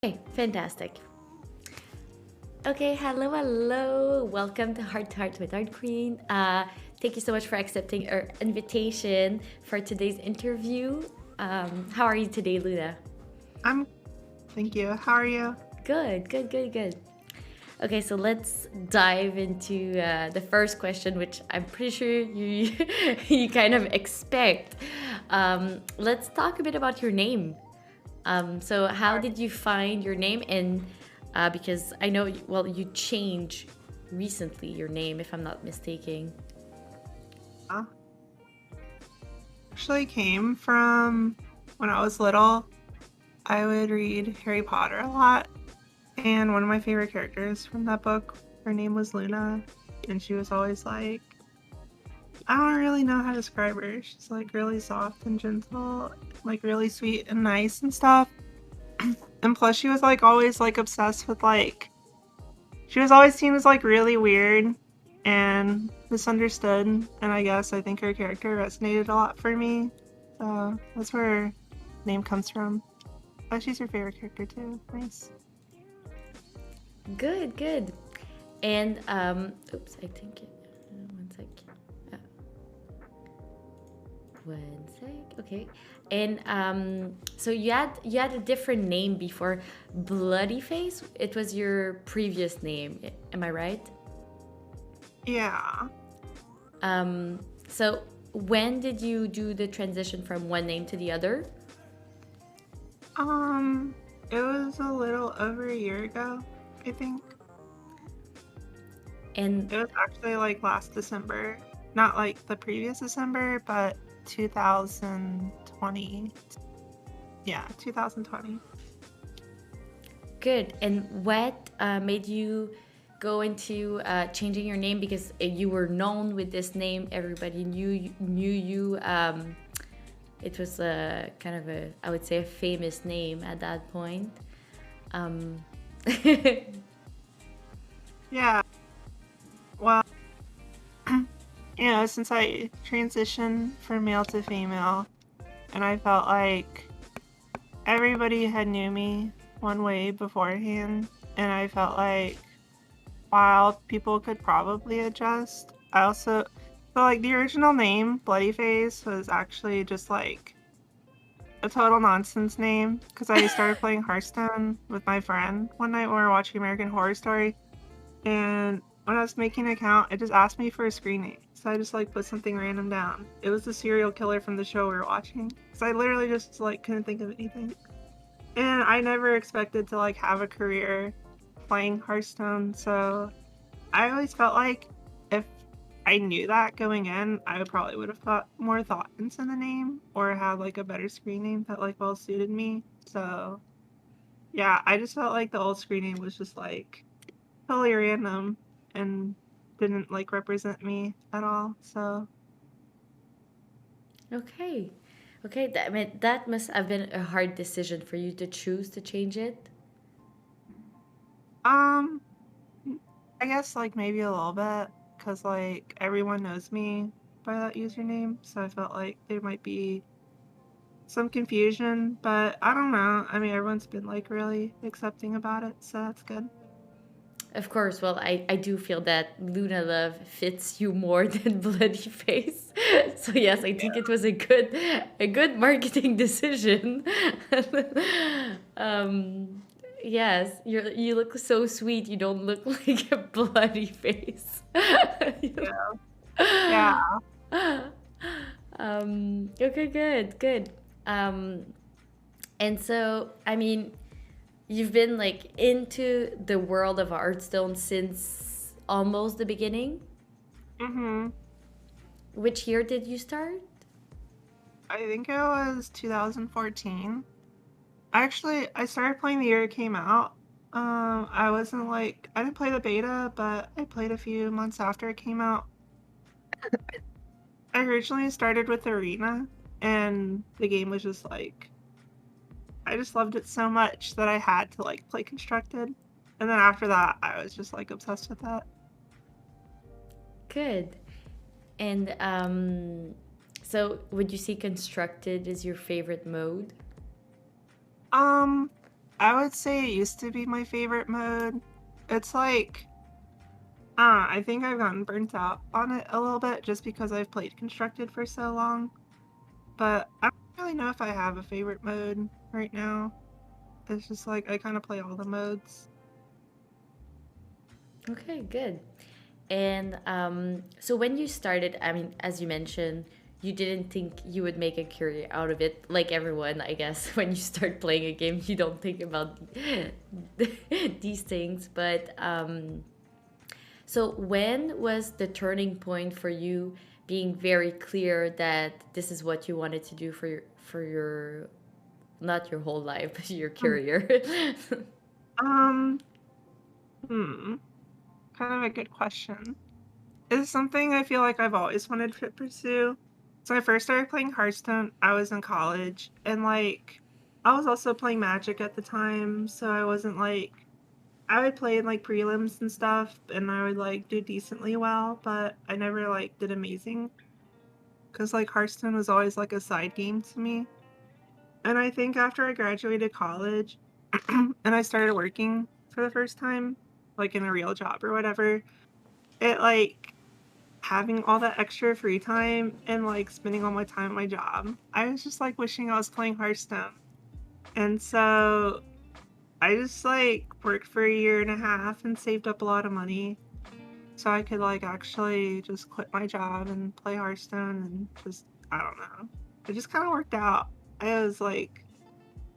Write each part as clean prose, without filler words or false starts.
Okay, fantastic. Okay, hello. Welcome to Heart to Heart with Art Queen. Thank you so much for accepting our invitation for today's interview. How are you today, Luna? I'm Thank you. How are you? Good. Okay, so let's dive into the first question, which I'm pretty sure you you kind of expect. Let's talk a bit about your name. So how did you find your name? And because I know, well, you changed recently your name, if I'm not mistaken. Uh, Actually came from when I was little. I would read Harry Potter a lot, and one of my favorite characters from that book, her name was Luna, and she was always like, I don't really know how to describe her. She's like really soft and gentle, like really sweet and nice and stuff. And plus she was like always like obsessed with like she was always seen as like really weird and misunderstood, and I think her character resonated a lot for me. So that's where her name comes from. Oh, she's your favorite character too. Nice. Good. And oops, I think it. One sec. Uh, one sec. Okay. And so you had a different name before Bloody Face. It was your previous name. Am I right? Yeah. So when did you do the transition from one name to the other? Um, it was a little over a year ago, I think. And It was actually like last December. Not like the previous December, but 2020. Yeah, 2020. good. And what made you go into changing your name? Because you were known with this name, everybody knew you. It was a kind of a, I would say, a famous name at that point. Um, Yeah. Well, since I transitioned from male to female, and I felt like everybody had knew me one way beforehand, and I felt like while people could probably adjust, I also so like the original name Bloody Face was actually just like a total nonsense name because I started playing Hearthstone with my friend one night when we were watching American Horror Story. And when I was making an account, it just asked me for a screen name. So I just like put something random down. It was the serial killer from the show we were watching. Because I literally just like couldn't think of anything. And I never expected to like have a career playing Hearthstone. So I always felt like if I knew that going in, I probably would have put more thought into the name or had like a better screen name that like well suited me. So yeah, I just felt like the old screen name was just like totally random and didn't like represent me at all. So okay, that, I mean, that must have been a hard decision for you to choose to change it. um I guess like maybe a little bit because like everyone knows me by that username, so I felt like there might be some confusion, but I don't know. I mean, everyone's been like really accepting about it, so that's good. Of course, well, I do feel that Lunalove fits you more than Bloody Face. So yes, I think it was a good marketing decision. um, yes, you look so sweet. You don't look like a bloody face. Yeah. Yeah. Okay, good. Um, and so, I mean, you've been like into the world of Hearthstone since almost the beginning. Mhm. Which year did you start? I think it was 2014. Actually, I started playing the year it came out. I wasn't like I didn't play the beta, but I played a few months after it came out. I originally started with Arena, and the game was just like I just loved it so much that I had to like play Constructed. And then after that, I was just like obsessed with that. Good. And so would you say constructed is your favorite mode? Um, I would say it used to be my favorite mode. It's like, I think I've gotten burnt out on it a little bit just because I've played Constructed for so long. But I don't really know if I have a favorite mode right now. It's just like I kind of play all the modes. Okay, good. And so when you started, I mean, as you mentioned, you didn't think you would make a career out of it. Like everyone, I guess, when you start playing a game, you don't think about these things. But so when was the turning point for you being very clear that this is what you wanted to do for your not your whole life, but your Hmm. career? Um, hmm, kind of a good question. It's something I feel like I've always wanted to pursue. So I first started playing Hearthstone, I was in college, and like I was also playing Magic at the time, so I wasn't like I would play in like prelims and stuff, and I would like do decently well, but I never like did amazing because like Hearthstone was always like a side game to me. And I think after I graduated college and I started working for the first time, like in a real job or whatever, it like having all that extra free time and like spending all my time at my job, I was just like wishing I was playing Hearthstone. And so I just like worked for a year and a half and saved up a lot of money so I could like actually just quit my job and play Hearthstone and just I don't know. It just kind of worked out. I was like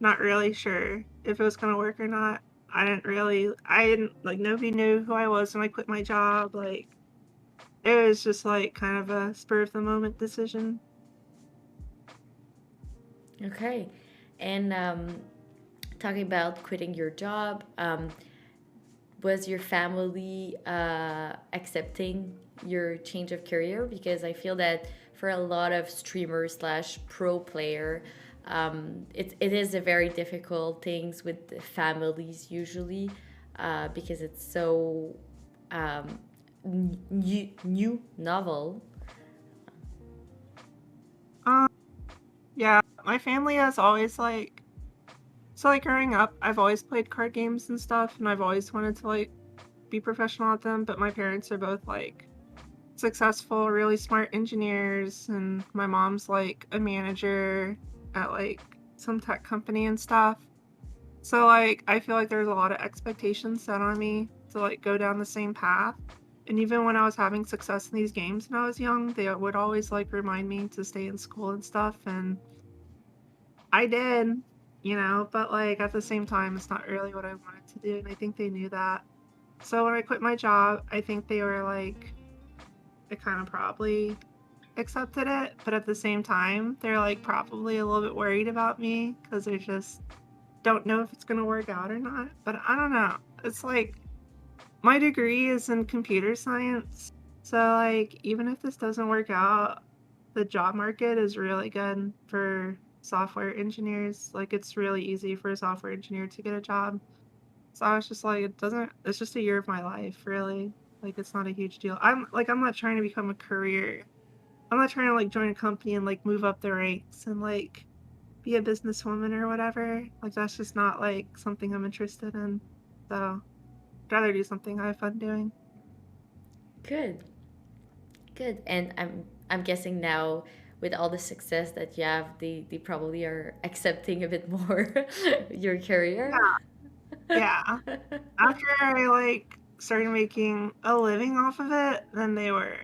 not really sure if it was gonna work or not. I didn't like nobody knew who I was when I quit my job. Like it was just like kind of a spur of the moment decision. Okay. And talking about quitting your job, was your family accepting your change of career? Because I feel that for a lot of streamers slash pro player, it is a very difficult things with the families usually, because it's so um, new novel. Um, yeah, my family has always like so like growing up, I've always played card games and stuff, and I've always wanted to like be professional at them. But my parents are both like successful, really smart engineers, and my mom's like a manager at like some tech company and stuff. So like I feel like there's a lot of expectations set on me to like go down the same path. And even when I was having success in these games when I was young, they would always like remind me to stay in school and stuff, and I did, but like at the same time it's not really what I wanted to do, and I think they knew that. So when I quit my job, I think they were like they kind of probably accepted it, but at the same time, they're like probably a little bit worried about me because they just don't know if it's going to work out or not. But I don't know. It's like my degree is in computer science. So, like, even if this doesn't work out, the job market is really good for software engineers. Like, it's really easy for a software engineer to get a job. So I was just like, it's just a year of my life, really. Like, it's not a huge deal. I'm not trying to become a career. I'm not trying to like join a company and like move up the ranks and like be a businesswoman or whatever. Like that's just not like something I'm interested in. So I'd rather do something I have fun doing. Good, good. And I'm guessing now with all the success that you have, they probably are accepting a bit more your career. Yeah, yeah. After I like started making a living off of it, then they were,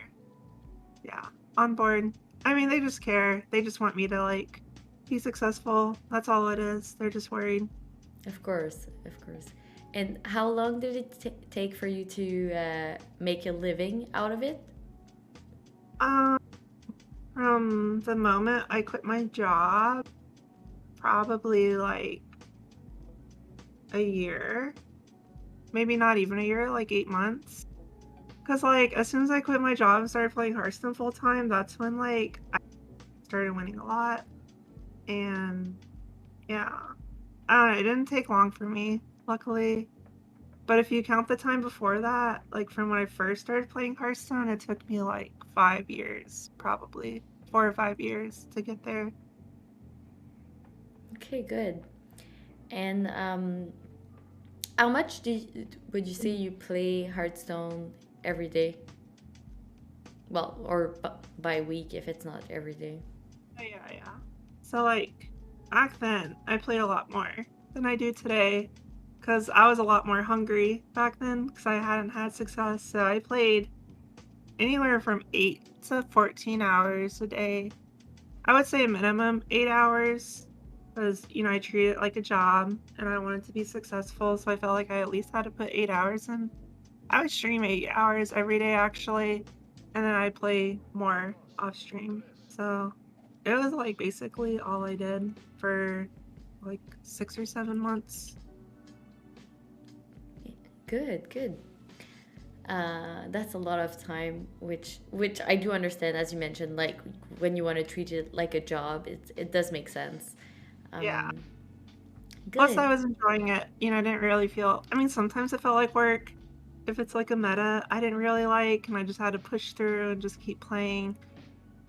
yeah, on board. I mean, they just care. They just want me to like be successful. That's all it is. They're just worried. Of course, of course. And how long did it take for you to make a living out of it? Um, from the moment I quit my job, probably like a year, maybe not even a year, like 8 months. Cause like as soon as I quit my job and started playing Hearthstone full time, that's when like I started winning a lot. And yeah, I don't know, it didn't take long for me, luckily. But if you count the time before that, like from when I first started playing Hearthstone, it took me like 5 years, probably 4 or 5 years to get there. Okay, good. And how much would you say you play Hearthstone every day? Well, or by week if it's not every day. Oh, yeah, yeah. So, like, back then, I played a lot more than I do today because I was a lot more hungry back then because I hadn't had success. So, I played anywhere from 8 to 14 hours a day. I would say a minimum 8 hours because, I treat it like a job and I wanted to be successful. So, I felt like I at least had to put 8 hours in. I would stream 8 hours every day, actually, and then I'd play more off stream. So it was like basically all I did for like 6 or 7 months. Good, good. That's a lot of time, which I do understand, as you mentioned. Like when you want to treat it like a job, it does make sense. Yeah. Um, Plus, I good. was enjoying it. I didn't really feel, I mean, sometimes it felt like work. If it's like a meta I didn't really like, and I just had to push through and just keep playing.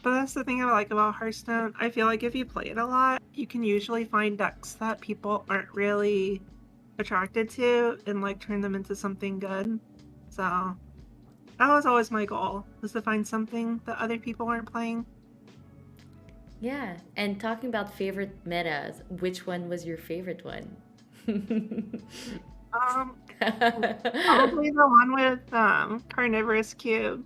But that's the thing I like about Hearthstone. I feel like if you play it a lot, you can usually find decks that people aren't really attracted to and like turn them into something good. So that was always my goal, was to find something that other people weren't playing. Yeah. And talking about favorite metas, which one was your favorite one? Um, Probably the one with Carnivorous Cube.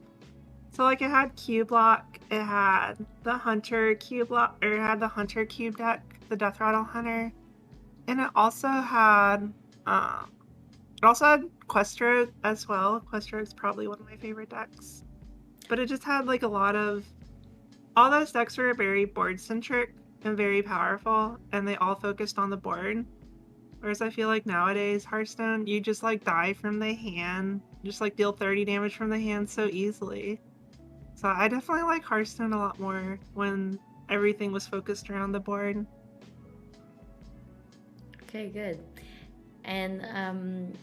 So like it had Cube Lock, it had the Hunter Cube Lock, or it had the Hunter Cube deck, the Death Rattle Hunter, and um it also had Questrogue as well. Questrogue's probably one of my favorite decks. But it just had like a lot of, all those decks were very board centric and very powerful, and they all focused on the board. Whereas I feel like nowadays, Hearthstone, you just like die from the hand, just like deal 30 damage from the hand so easily. So I definitely like Hearthstone a lot more when everything was focused around the board. Okay, good. And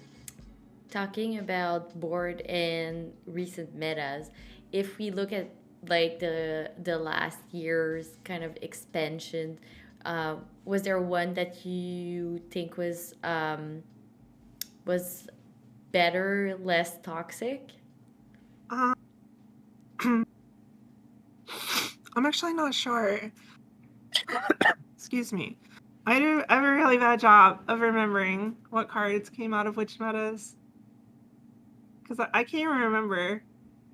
talking about board and recent metas, if we look at like the last year's kind of expansion, was there one that you think was better, less toxic? Um, I'm actually not sure. Excuse me. I do have a really bad job of remembering what cards came out of which metas. Because I can't even remember.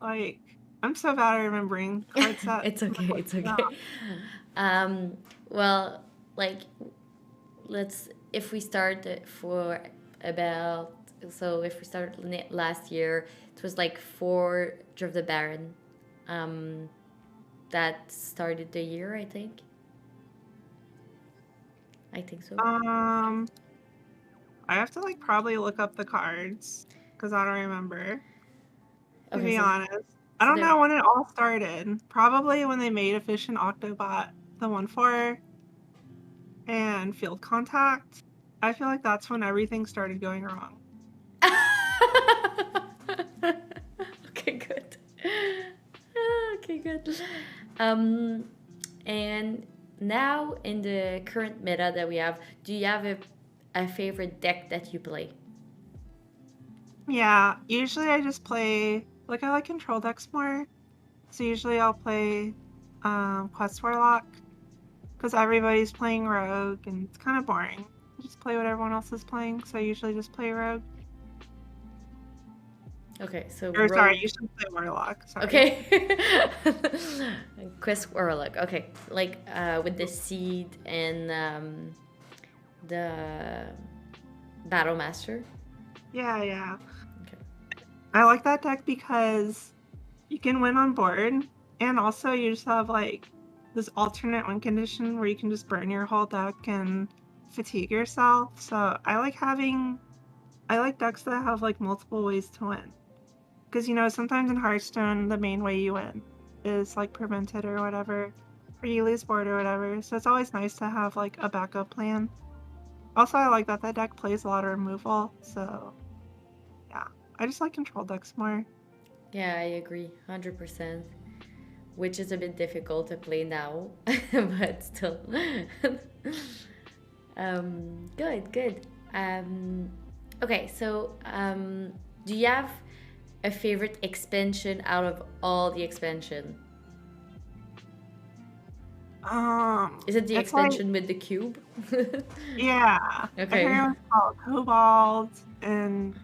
Like, I'm so bad at remembering card sets. It's okay. It's Yeah. okay. Um, well, like let's if we start for about so if we start last year, it was like Forge of the Baron. Um, that started the year, I think. I think so. Um, I have to like probably look up the cards because I don't remember, to Okay, be so honest. I so don't there. know when it all started. Probably when they made Efficient Octobot the 1/4 and Field Contact. I feel like that's when everything started going wrong. Okay, good. Okay, good. Um, and now in the current meta that we have, do you have a favorite deck that you play? Yeah, usually I just play, like, I like control decks more. So usually I'll play Quest Warlock because everybody's playing Rogue and it's kind of boring. I just play what everyone else is playing, so I usually just play Rogue. Okay, so Or sorry, I Rogue. usually play Warlock, sorry. Okay. Quest Warlock. Okay, like with the seed and the Battle Master. Yeah, yeah. Okay. I like that deck because you can win on board, and also you just have like this alternate win condition where you can just burn your whole deck and fatigue yourself. So I like decks that have like multiple ways to win. Because sometimes in Hearthstone, the main way you win is like prevented or whatever, or you lose board or whatever. So it's always nice to have like a backup plan. Also, I like that deck plays a lot of removal. So yeah, I just like control decks more. Yeah, I agree, 100%. Which is a bit difficult to play now, but still. Good, good. Okay, so do you have a favorite expansion out of all the expansion? Is it the It's like, expansion with the cube? yeah, I Okay. forget what it's called, Cobalt and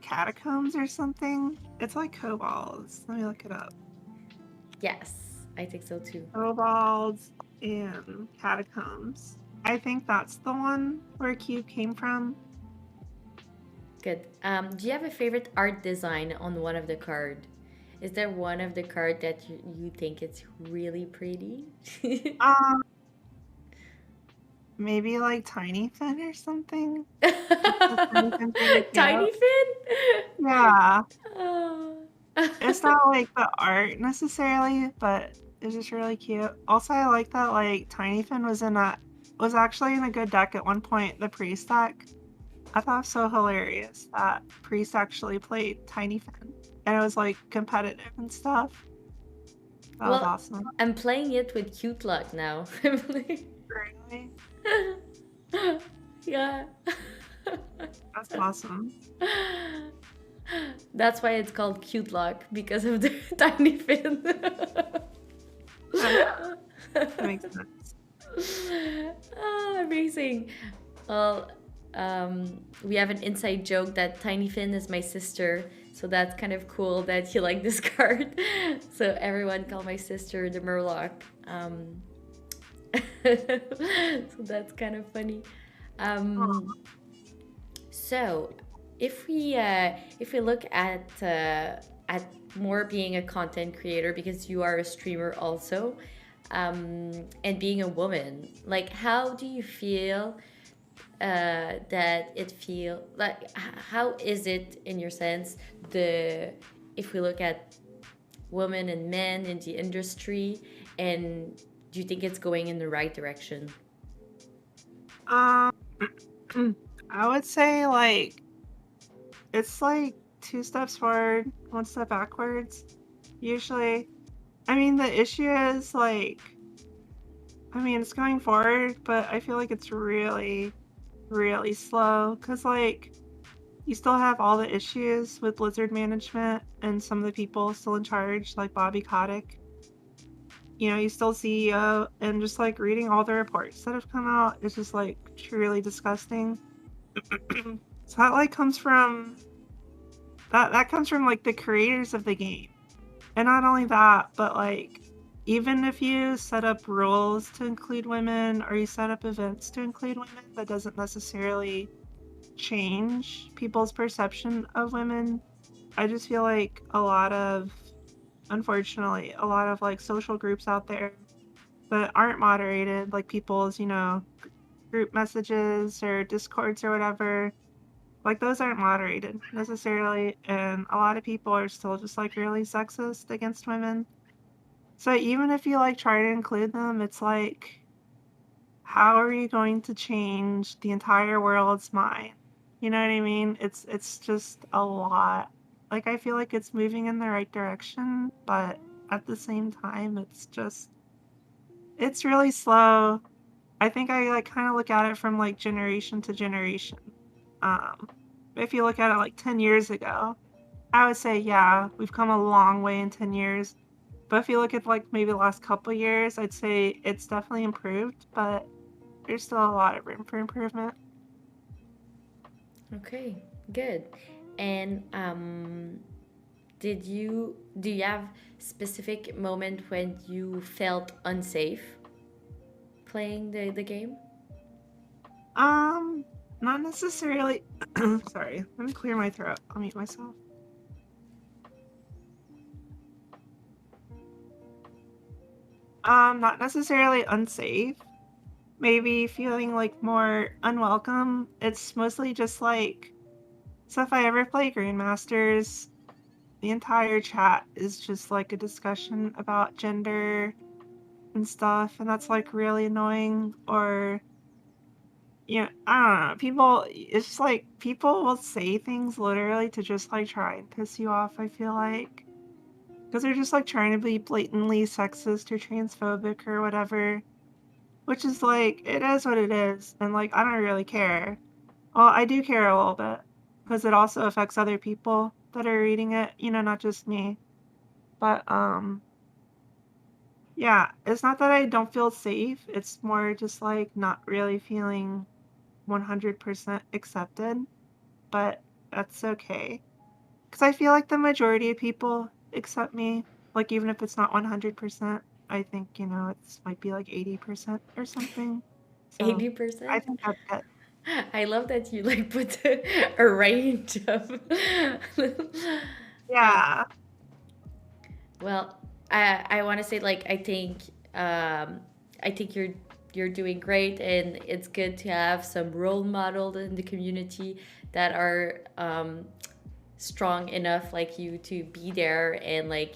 Catacombs or something. It's like Kobolds. Let me look it up. Yes, I think so too. Kobolds and Catacombs. I think that's the one where Cube came from. Good. Do you have a favorite art design on one of the card? Is there one of the card that you think it's really pretty? Um, Maybe like Tiny Fin or something. The Tiny Fin's really Tiny cute. Fin? Yeah. Oh. It's not like the art necessarily, but it's just really cute. Also, I like that like Tiny Fin was actually in a good deck at one point, the Priest deck. I thought it was so hilarious that Priest actually played Tiny Fin. And it was like competitive and stuff. That was Well, awesome. I'm playing it with cute luck now. Really? Yeah. That's awesome. That's why it's called cute luck because of the tiny fin. That makes sense. Oh, amazing. Well, we have an inside joke that Tiny Finn is my sister, so that's kind of cool that you like this card. So everyone call my sister the Murloc. So that's kind of funny. Um, so if we look at more being a content creator because you are a streamer also, and being a woman, like how do you feel that it feel like how is it in your sense the if we look at women and men in the industry, and do you think it's going in the right direction? Um, I would say like it's like two steps forward, one step backwards. Usually, I mean, the issue is like, I mean, it's going forward, but I feel like it's really, really slow because like you still have all the issues with Blizzard management and some of the people still in charge, like Bobby Kotick. You know, you still see, and just like reading all the reports that have come out is just like truly disgusting. So that like comes from that comes from like the creators of the game. And not only that, but like even if you set up rules to include women or you set up events to include women, that doesn't necessarily change people's perception of women. I just feel like unfortunately, a lot of like social groups out there that aren't moderated, like people's, group messages or discords or whatever, like those aren't moderated necessarily, and a lot of people are still just like really sexist against women. So even if you like try to include them, it's like, how are you going to change the entire world's mind? You know what I mean? It's just a lot. Like I feel like it's moving in the right direction, but at the same time it's really slow. I think I like kind of look at it from like generation to generation. Um if you look at it like 10 years ago, I would say yeah, we've come a long way in 10 years. But if you look at like maybe the last couple years, I'd say it's definitely improved, but there's still a lot of room for improvement. Okay, good. And do you have specific moment when you felt unsafe playing the game? Um, Not necessarily. Sorry, let me clear my throat. I'll mute myself. Not necessarily unsafe. Maybe feeling like more unwelcome. It's mostly just like, so if I ever play Grandmasters, the entire chat is just like a discussion about gender and stuff, and that's like really annoying. Or yeah, I don't know. It's just like people will say things literally to just like try and piss you off, I feel like. Because they're just like trying to be blatantly sexist or transphobic or whatever. which is like, it is what it is. And like, I don't really care. Well, I do care a little bit because it also affects other people that are reading it, not just me. But, yeah, it's not that I don't feel safe. It's more just like not really feeling 100% accepted, but that's okay. Because I feel like the majority of people accept me, like even if it's not 100%, I think, it's might be like 80% or something. So I 80%? think that's good. I love that you like put a range of. um, Yeah, well, I want to say like I think you're doing great, and it's good to have some role models in the community that are strong enough like you to be there and like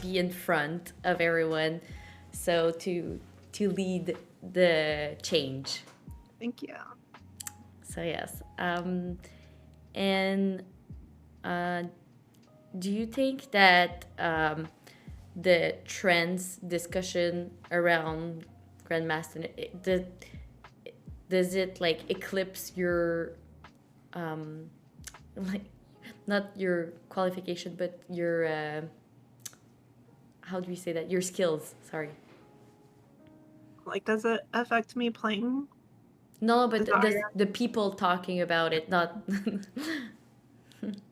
be in front of everyone, so to lead the change. thank you. So yes, and uh, do you think that the trends discussion around grandmaster does it like eclipse your um, like not your qualification but your how do we say that, your skills, sorry. Like, does it affect me playing? No, Is but that what does you're the people talking about it not.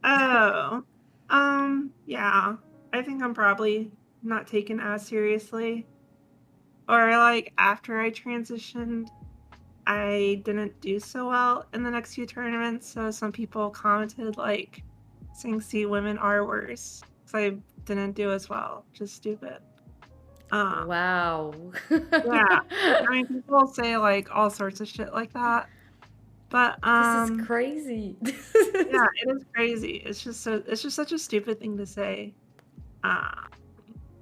Oh, yeah. I think I'm probably not taken as seriously. Or like after I transitioned, I didn't do so well in the next few tournaments, so some people commented like saying see women are worse. So I didn't do as well. Just stupid. Um, Wow. yeah. I mean people say like all sorts of shit like that. But This is crazy. yeah, it is crazy. It's just such a stupid thing to say. Uh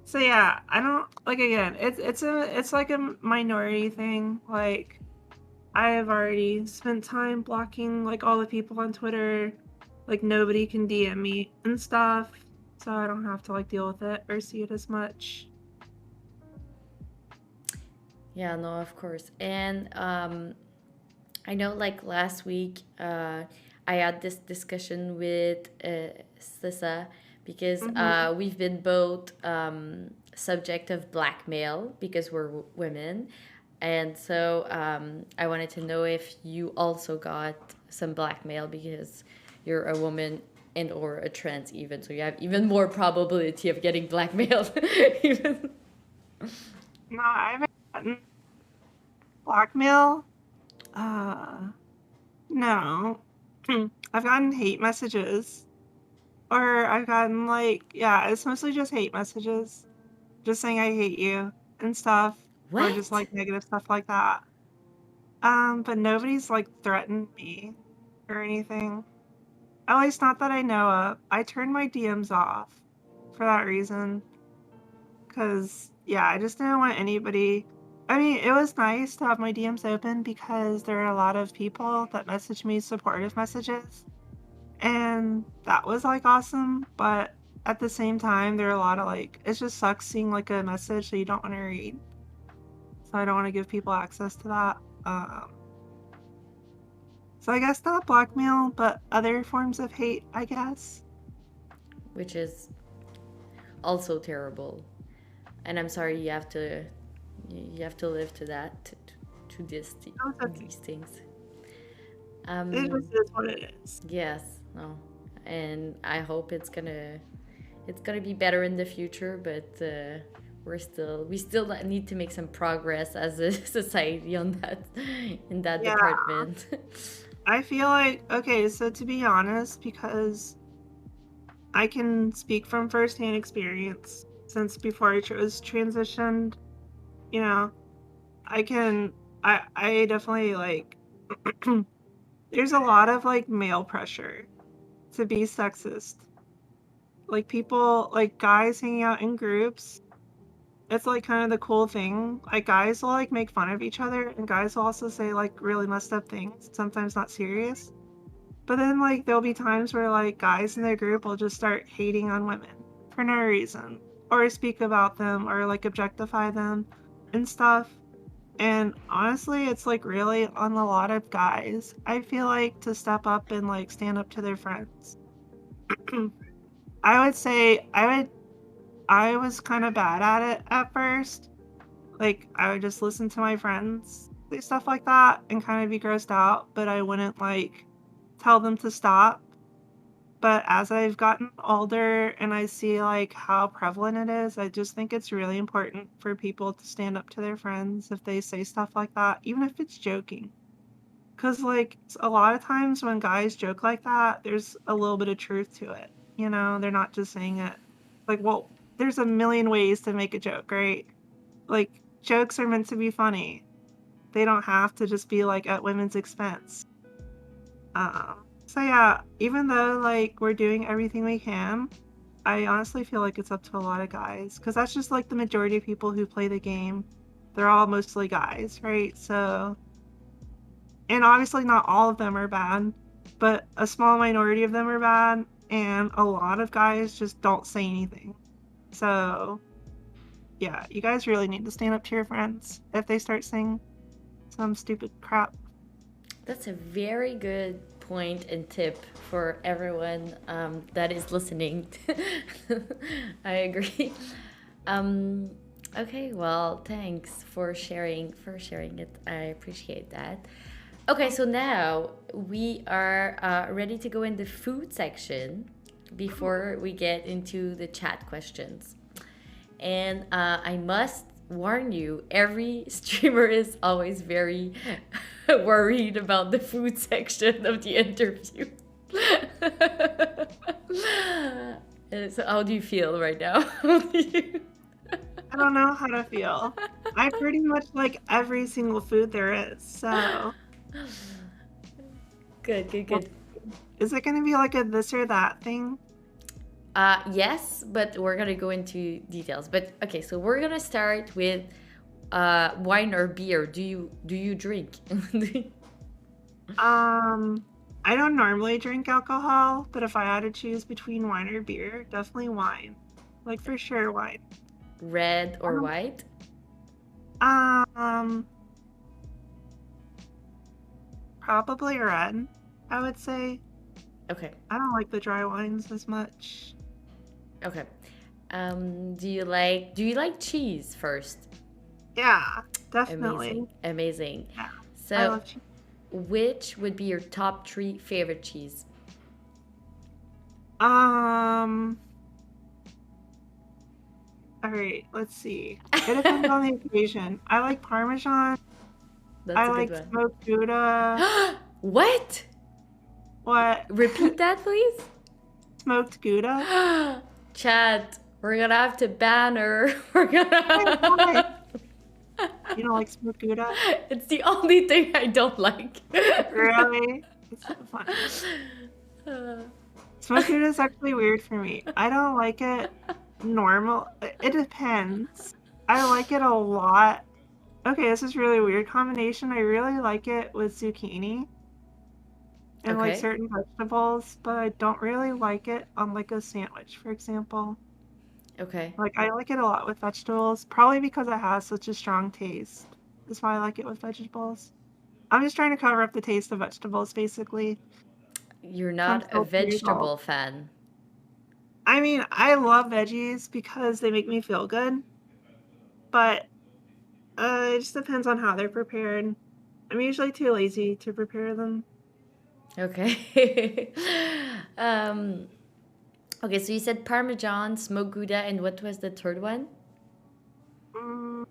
So yeah, I don't like again, it's like a minority thing. Like I've already spent time blocking like all the people on Twitter. Like nobody can DM me and stuff. So I don't have to like deal with it or see it as much. Yeah, no, of course. And I know like last week I had this discussion with Sissa because Mhm. we've been both subject of blackmail because we're women. And so I wanted to know if you also got some blackmail because you're a woman and or a trans even. So you have even more probability of getting blackmailed. Even. No, I haven't gotten blackmail. Uh no. I've gotten hate messages. Or I've gotten like yeah, it's mostly just hate messages. Just saying I hate you and stuff. Or just What? like negative stuff like that. But nobody's like threatened me or anything. At least not that I know of. I turned my DMs off for that reason. Cause yeah, I just didn't want anybody. I mean, it was nice to have my DMs open because there are a lot of people that message me supportive messages. And that was like awesome. But at the same time, there are a lot of like, it just sucks seeing like a message that you don't want to read. So I don't want to give people access to that. So I guess not blackmail, but other forms of hate, I guess. Which is also terrible. And I'm sorry you have to live to that to Oh, it's okay. these things. It Um, just is what it is. yes, no, and I hope it's gonna be better in the future. But we still need to make some progress as a society on that in that Yeah, department. I feel like, okay, so to be honest, because I can speak from firsthand experience since before I was transitioned, you know, I can, I definitely like, there's a lot of like male pressure to be sexist. Like people, like guys hanging out in groups. It's like kind of the cool thing. Like guys will like make fun of each other and guys will also say like really messed up things, sometimes not serious. But then like there'll be times where like guys in their group will just start hating on women for no reason or speak about them or like objectify them and stuff. And honestly, it's like really on a lot of guys. I feel like to step up and like stand up to their friends. I would say I was kind of bad at it at first. Like I would just listen to my friends say stuff like that and kind of be grossed out, but I wouldn't like tell them to stop. But as I've gotten older and I see like how prevalent it is, I just think it's really important for people to stand up to their friends if they say stuff like that, even if it's joking. Cause like a lot of times when guys joke like that, there's a little bit of truth to it. You know, they're not just saying it. Like, well, there's a million ways to make a joke, right? Like jokes are meant to be funny. They don't have to just be like at women's expense. So yeah, even though like we're doing everything we can, I honestly feel like it's up to a lot of guys because that's just like the majority of people who play the game. They're all mostly guys, right? So, and obviously not all of them are bad, but a small minority of them are bad, and a lot of guys just don't say anything. So, yeah, you guys really need to stand up to your friends if they start saying some stupid crap. That's a very good point and tip for everyone that is listening. I agree. Um, okay, well, thanks for sharing it. I appreciate that. Okay, so now we are ready to go in the food section before we get into the chat questions. And I must warn you, every streamer is always very worried about the food section of the interview. So, how do you feel right now? How do you- I don't know how to feel. I pretty much like every single food there is, so. Good, good, Well, good. is it gonna be like a this or that thing? Yes, but we're gonna go into details. But okay, so we're gonna start with wine or beer. Do you drink? I don't normally drink alcohol, but if I had to choose between wine or beer, definitely wine. Like for sure wine. Red or Um, white? um, probably red, I would say. Okay, I don't like the dry wines as much. okay. Do you like cheese first? Yeah, Amazing, definitely. amazing. Yeah, I So, love cheese. which would be your top three favorite cheese? Um, all right, let's see. It depends on the occasion. I like Parmesan. That's I a good like one. smoked Gouda. What? What? Repeat that, please. Smoked Gouda? Chat, we're gonna have to ban her. We're Wait, why? gonna. You don't like smoked Gouda? It's the only thing I don't like. Really? It's so funny. Smoked Gouda is actually weird for me. I don't like it normal. It depends. I like it a lot. Okay, this is really weird combination. I really like it with zucchini and like Okay. certain vegetables, but I don't really like it on like a sandwich, for example. Okay. Like I like it a lot with vegetables, probably because it has such a strong taste. That's why I like it with vegetables. I'm just trying to cover up the taste of vegetables, basically. You're I'm not a still 2 years old. vegetable fan. I mean, I love veggies because they make me feel good, but it just depends on how they're prepared. I'm usually too lazy to prepare them. Okay. um, okay, so you said Parmesan, smoked Gouda, and what was the third one? Mm,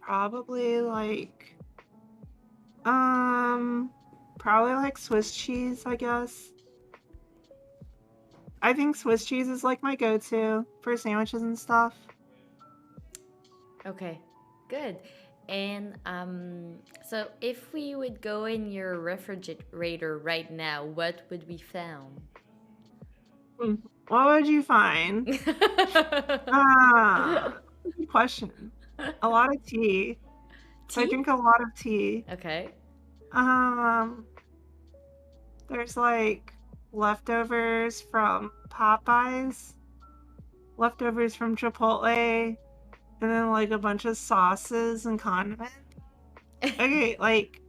probably like, um, probably like Swiss cheese, I guess. I think Swiss cheese is like my go-to for sandwiches and stuff. Okay, good. And so if we would go in your refrigerator right now, what would we found? What would you find? Good question. A lot of tea. So I Tea? drink a lot of tea. Okay. Um, there's like leftovers from Popeyes. leftovers from Chipotle, and then like a bunch of sauces and condiments. Okay, like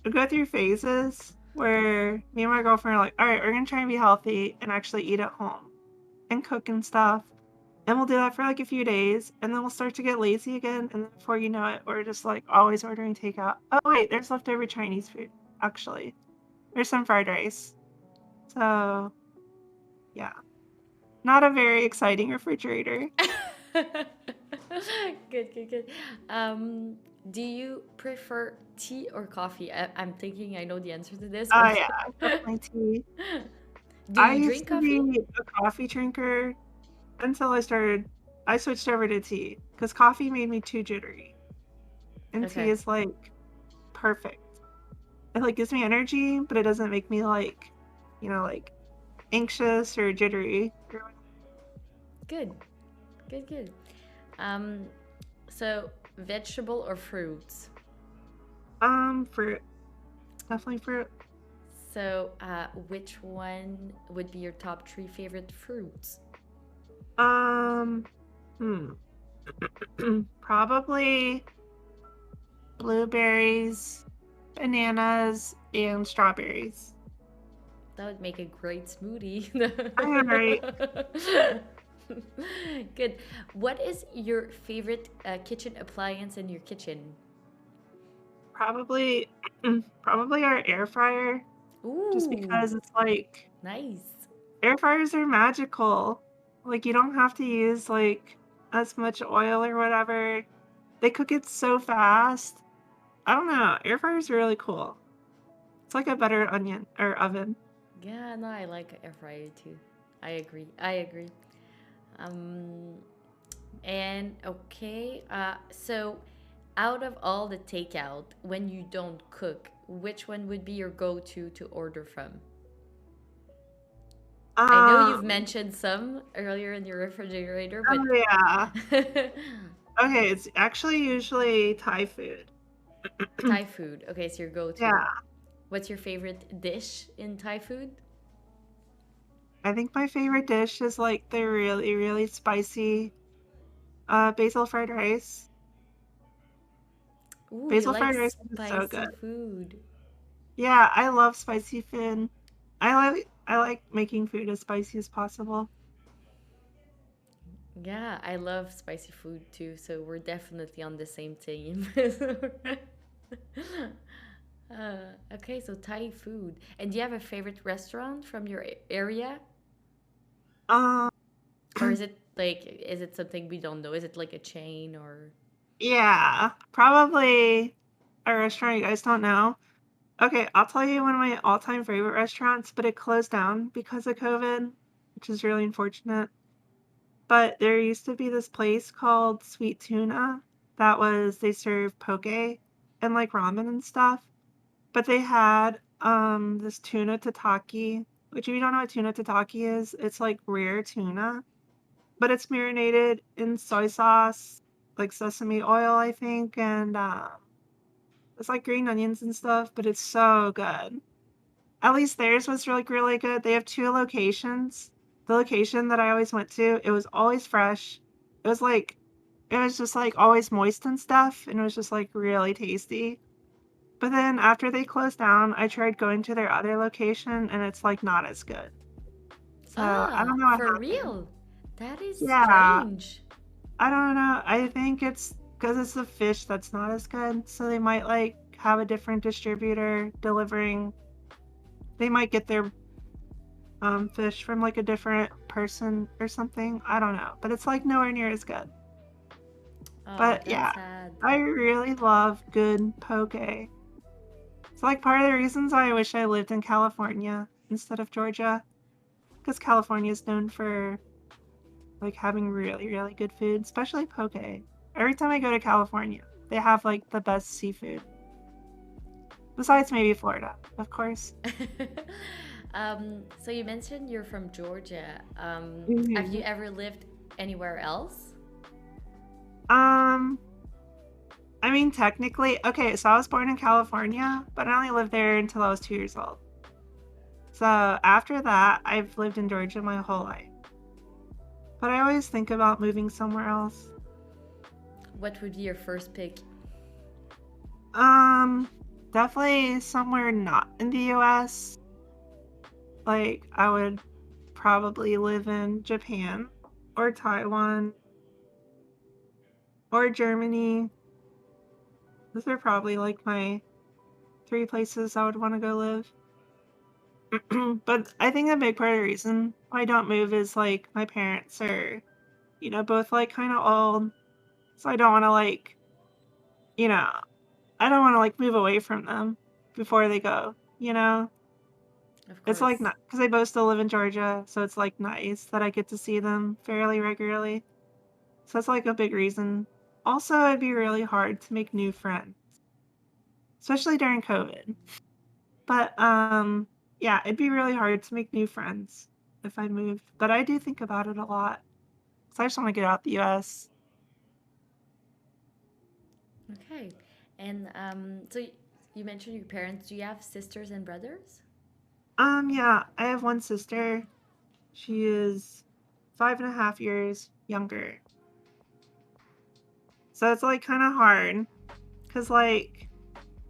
I go through phases where me and my girlfriend are like, all right, we're gonna try and be healthy and actually eat at home and cook and stuff. And we'll do that for like a few days, and then we'll start to get lazy again. And then before you know it, we're just like always ordering takeout. Oh, wait, there's leftover Chinese food, actually. There's some fried rice. So, yeah, not a very exciting refrigerator. Good, good, good. Um, do you prefer tea or coffee? I'm thinking I know the answer to this, Oh, but yeah, definitely tea. do I you used drink to coffee? be a coffee drinker until I switched over to tea because coffee made me too jittery. And tea Okay, is like perfect. It like gives me energy, but it doesn't make me like, like anxious or jittery. good, good, good. Um, so vegetable or fruits? Fruit. Definitely fruit. So, which one would be your top three favorite fruits? Um, hmm. Probably blueberries, bananas, and strawberries. That would make a great smoothie. I know, right? Good. What is your favorite kitchen appliance in your kitchen? Probably, probably our air fryer, just Ooh, because it's like nice. air fryers are magical. Like you don't have to use like as much oil or whatever. They cook it so fast. I don't know. Air fryers are really cool. It's like a better onion or oven. Yeah, no, I like air fryer too. I agree. I agree. Um, and okay, so out of all the takeout, when you don't cook, which one would be your go-to to order from? I know you've Um, mentioned some earlier in your refrigerator, oh but yeah. Okay, it's actually usually Thai food. Thai food. Okay, so your go-to. Yeah, What's your favorite dish in Thai food? I think my favorite dish is like the really, really spicy basil fried rice. Ooh, you Basil like fried rice is so spicy good. food. Yeah, I love spicy food. I like making food as spicy as possible. Yeah, I love spicy food too, so we're definitely on the same team. Okay, so Thai food. And do you have a favorite restaurant from your area? Um, Or is it like, is it something we don't know? Is it like a chain or? yeah, probably a restaurant you guys don't know. Okay, I'll tell you one of my all-time favorite restaurants, but it closed down because of COVID, which is really unfortunate. But there used to be this place called Sweet Tuna they serve poke and like ramen and stuff. But they had this tuna tataki, which if you don't know what tuna tataki is, it's like rare tuna, but it's marinated in soy sauce, like sesame oil, I think, and it's like green onions and stuff, but it's so good. At least theirs was like really good. They have two locations. The location that I always went to, it was always fresh. It was just like always moist and stuff, and it was just like really tasty. But then after they closed down, I tried going to their other location and it's like not as good. So I Ah, don't know what for happened. real? That is Yeah, strange. I don't know. I think it's because it's the fish that's not as good. So they might like have a different distributor delivering. They might get their fish from like a different person or something. I don't know. But it's like nowhere near as good. Oh, But that's yeah, sad. I really love good poke. It's like part of the reasons why I wish I lived in California instead of Georgia. Because California is known for like having really, really good food, especially poke. Every time I go to California, they have like the best seafood. Besides maybe Florida, of course. So you mentioned you're from Georgia. Have you Hmm. ever lived anywhere else? Um, I mean, technically, okay, so I was born in California, but I only lived there until I was 2 years old. So after that, I've lived in Georgia my whole life. but I always think about moving somewhere else. What would be your first pick? Definitely somewhere not in the US. Like, I would probably live in Japan or Taiwan or Germany. Those are probably like my 3 places I would want to go live. But I think a big part of the reason why I don't move is like my parents are, both like kind of old. So I don't want to like, you know, I don't want to like move away from them before they go. Of It's like course. not because they both still live in Georgia, so it's like nice that I get to see them fairly regularly. So that's like a big reason. Also, it'd be really hard to make new friends, especially during COVID. But yeah, it'd be really hard to make new friends if I moved. But I do think about it a lot. So I just want to get out the US. Okay. And so you mentioned your parents. Do you have sisters and brothers? Yeah, I have one sister. She is 5.5 years younger. So it's like kind of hard because like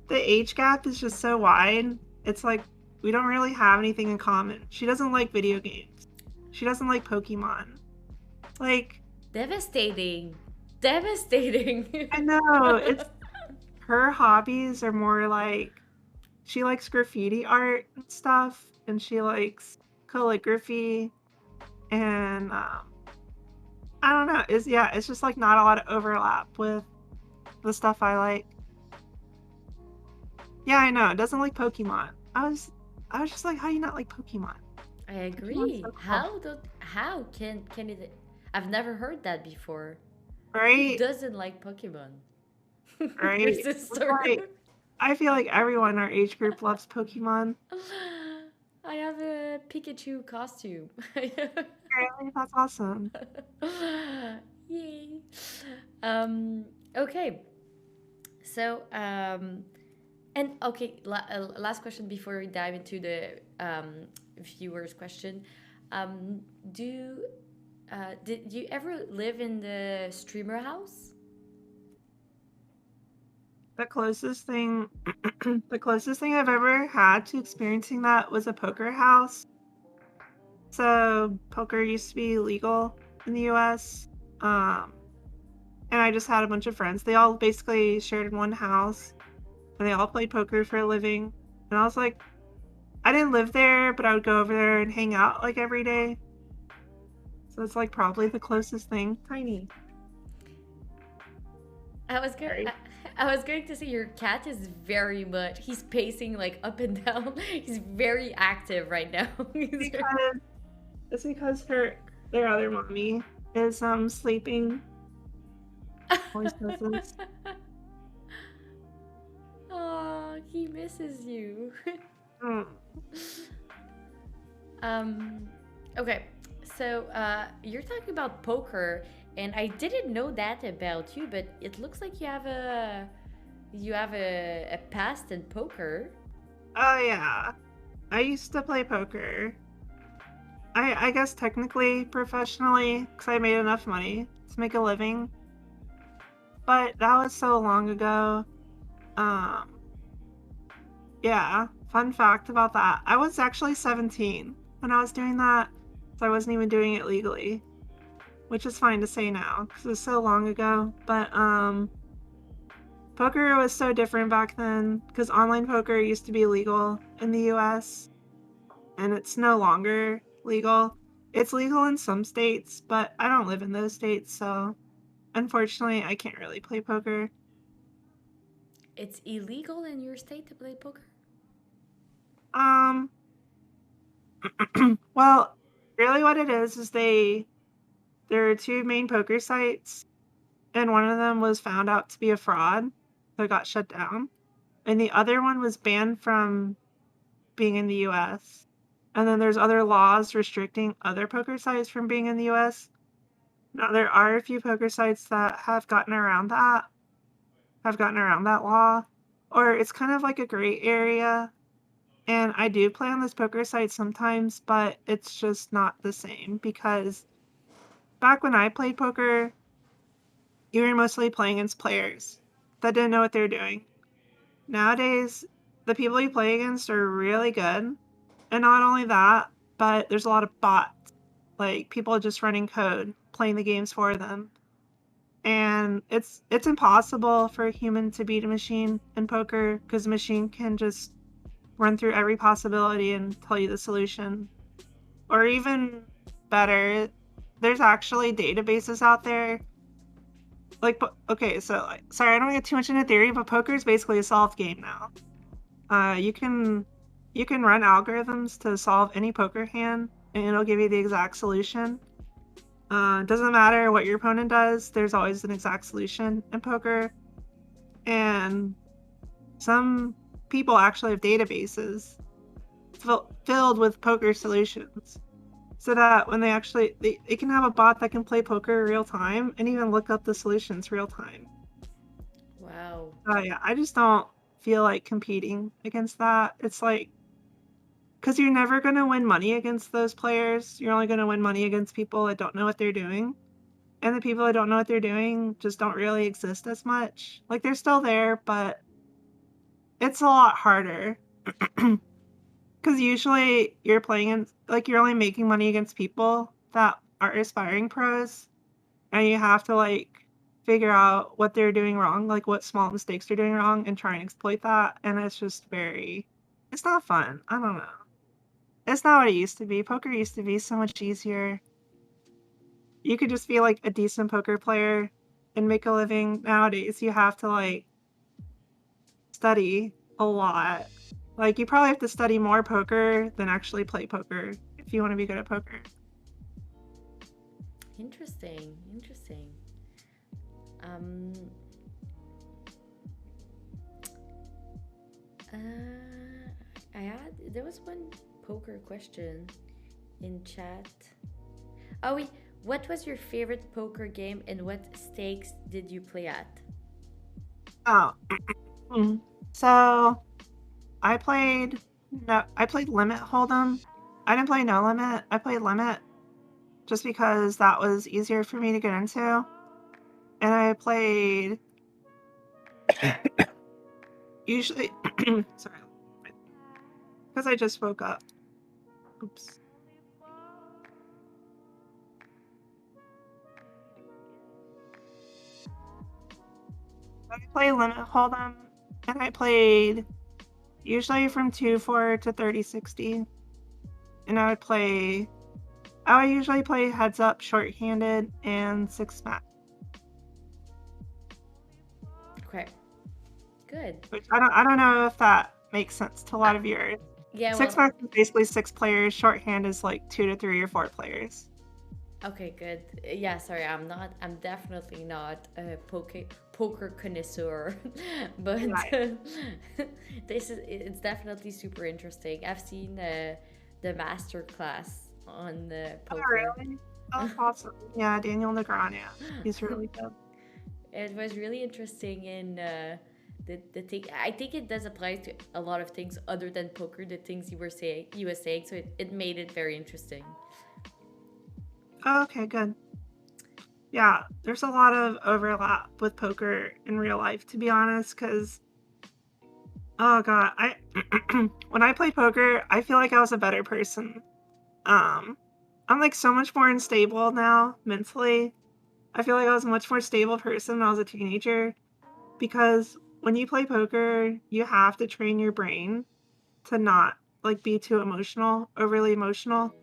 the age gap is just so wide. It's like we don't really have anything in common. She doesn't like video games. She doesn't like Pokemon. Like, Devastating. Devastating. I know, it's her hobbies are more like she likes graffiti art and stuff, and she likes calligraphy, and I don't know. It's just like not a lot of overlap with the stuff I like. Yeah, I know. It doesn't like Pokemon. I was just like, how do you not like Pokemon? I Pokemon's agree. so cool, How can it? I've never heard that before. Who right? doesn't like Pokemon? Your Right? It's sister. like I feel like everyone in our age group loves Pokemon. I have a Pikachu costume. Really? That's awesome. Yay. Um, okay. So, and okay, last question before we dive into the viewers' question. Um, do did you ever live in the streamer house? The closest thing the closest thing I've ever had to experiencing that was a poker house. So poker used to be legal in the US. Um, and I just had a bunch of friends. They all basically shared in one house and they all played poker for a living. And I was like, I didn't live there, but I would go over there and hang out like every day. So it's like probably the closest thing. Tiny. I was going. Sorry. I was going to say your cat is very much. He's pacing like up and down. He's very active right now. Because it's because their other mommy is sleeping. Always does this. Oh, he misses you. Mm. um, okay, so you're talking about poker, and I didn't know that about you, but it looks like you have a past in poker. Oh yeah. I used to play poker. I guess technically professionally because I made enough money to make a living. But that was so long ago. Um yeah, fun fact about that. I was actually 17 when I was doing that. So I wasn't even doing it legally, which is fine to say now because it was so long ago. But poker was so different back then because online poker used to be legal in the US and it's no longer legal. It's legal in some states, but I don't live in those states, so unfortunately I can't really play poker. It's illegal in your state to play poker? Um well, really what it is there are two main poker sites and one of them was found out to be a fraud, so it got shut down. And the other one was banned from being in the US. And then there's other laws restricting other poker sites from being in the US. Now there are a few poker sites that have gotten around that law, or it's kind of like a gray area. And I do play on this poker site sometimes, but it's just not the same because back when I played poker, you were mostly playing against players that didn't know what they were doing. Nowadays, the people you play against are really good. And not only that, but there's a lot of bots. Like people just running code, playing the games for them. And it's impossible for a human to beat a machine in poker because a machine can just run through every possibility and tell you the solution. Or even better, there's actually databases out there. Like, okay, so sorry, I don't want to get too much into theory, but poker is basically a solved game now. You can run algorithms to solve any poker hand, and it'll give you the exact solution. Doesn't matter what your opponent does, there's always an exact solution in poker. And some people actually have databases filled with poker solutions, so that when they can have a bot that can play poker real time and even look up the solutions real time. Wow. Yeah, I just don't feel like competing against that. It's like, because you're never going to win money against those players. You're only going to win money against people that don't know what they're doing. And the people that don't know what they're doing just don't really exist as much. Like, they're still there, but it's a lot harder. Because usually you're playing in, like, you're only making money against people that are aspiring pros. And you have to, like, figure out what they're doing wrong, like what small mistakes they're doing wrong, and try and exploit that. And it's just it's not fun. I don't know. It's not what it used to be. Poker used to be so much easier. You could just be like a decent poker player and make a living. Nowadays, you have to like study a lot. Like, you probably have to study more poker than actually play poker if you want to be good at poker. Interesting. There was one poker question in chat. Oh wait, what was your favorite poker game and what stakes did you play at? Oh, so I played Limit Hold'em. I didn't play No Limit. I played Limit just because that was easier for me to get into. And I played usually sorry, because I just woke up. Oops. I play Limit Hold'em, and I played usually from 2-4 to 30-60. And I would usually play Heads Up, Short-Handed, and Six Smack. Okay. Good. Which I don't know if that makes sense to a lot of viewers. Yeah, Six Smack is basically 6 players. Shorthand is like 2 to 3 or 4 players. Okay, good. Yeah, sorry, I'm definitely not a poker connoisseur, but Right. it's definitely super interesting. I've seen the master class on the poker. Oh, really? Oh, awesome. Yeah, Daniel Negron, yeah. He's really good. It was really interesting in the thing. I think it does apply to a lot of things other than poker, the things you were saying, so it made it very interesting. Oh, okay, good. Yeah, there's a lot of overlap with poker in real life, to be honest, because oh god, when I play poker, I feel like I was a better person. I'm like so much more unstable now mentally. I feel like I was a much more stable person when I was a teenager, because when you play poker, you have to train your brain to not like be too overly emotional,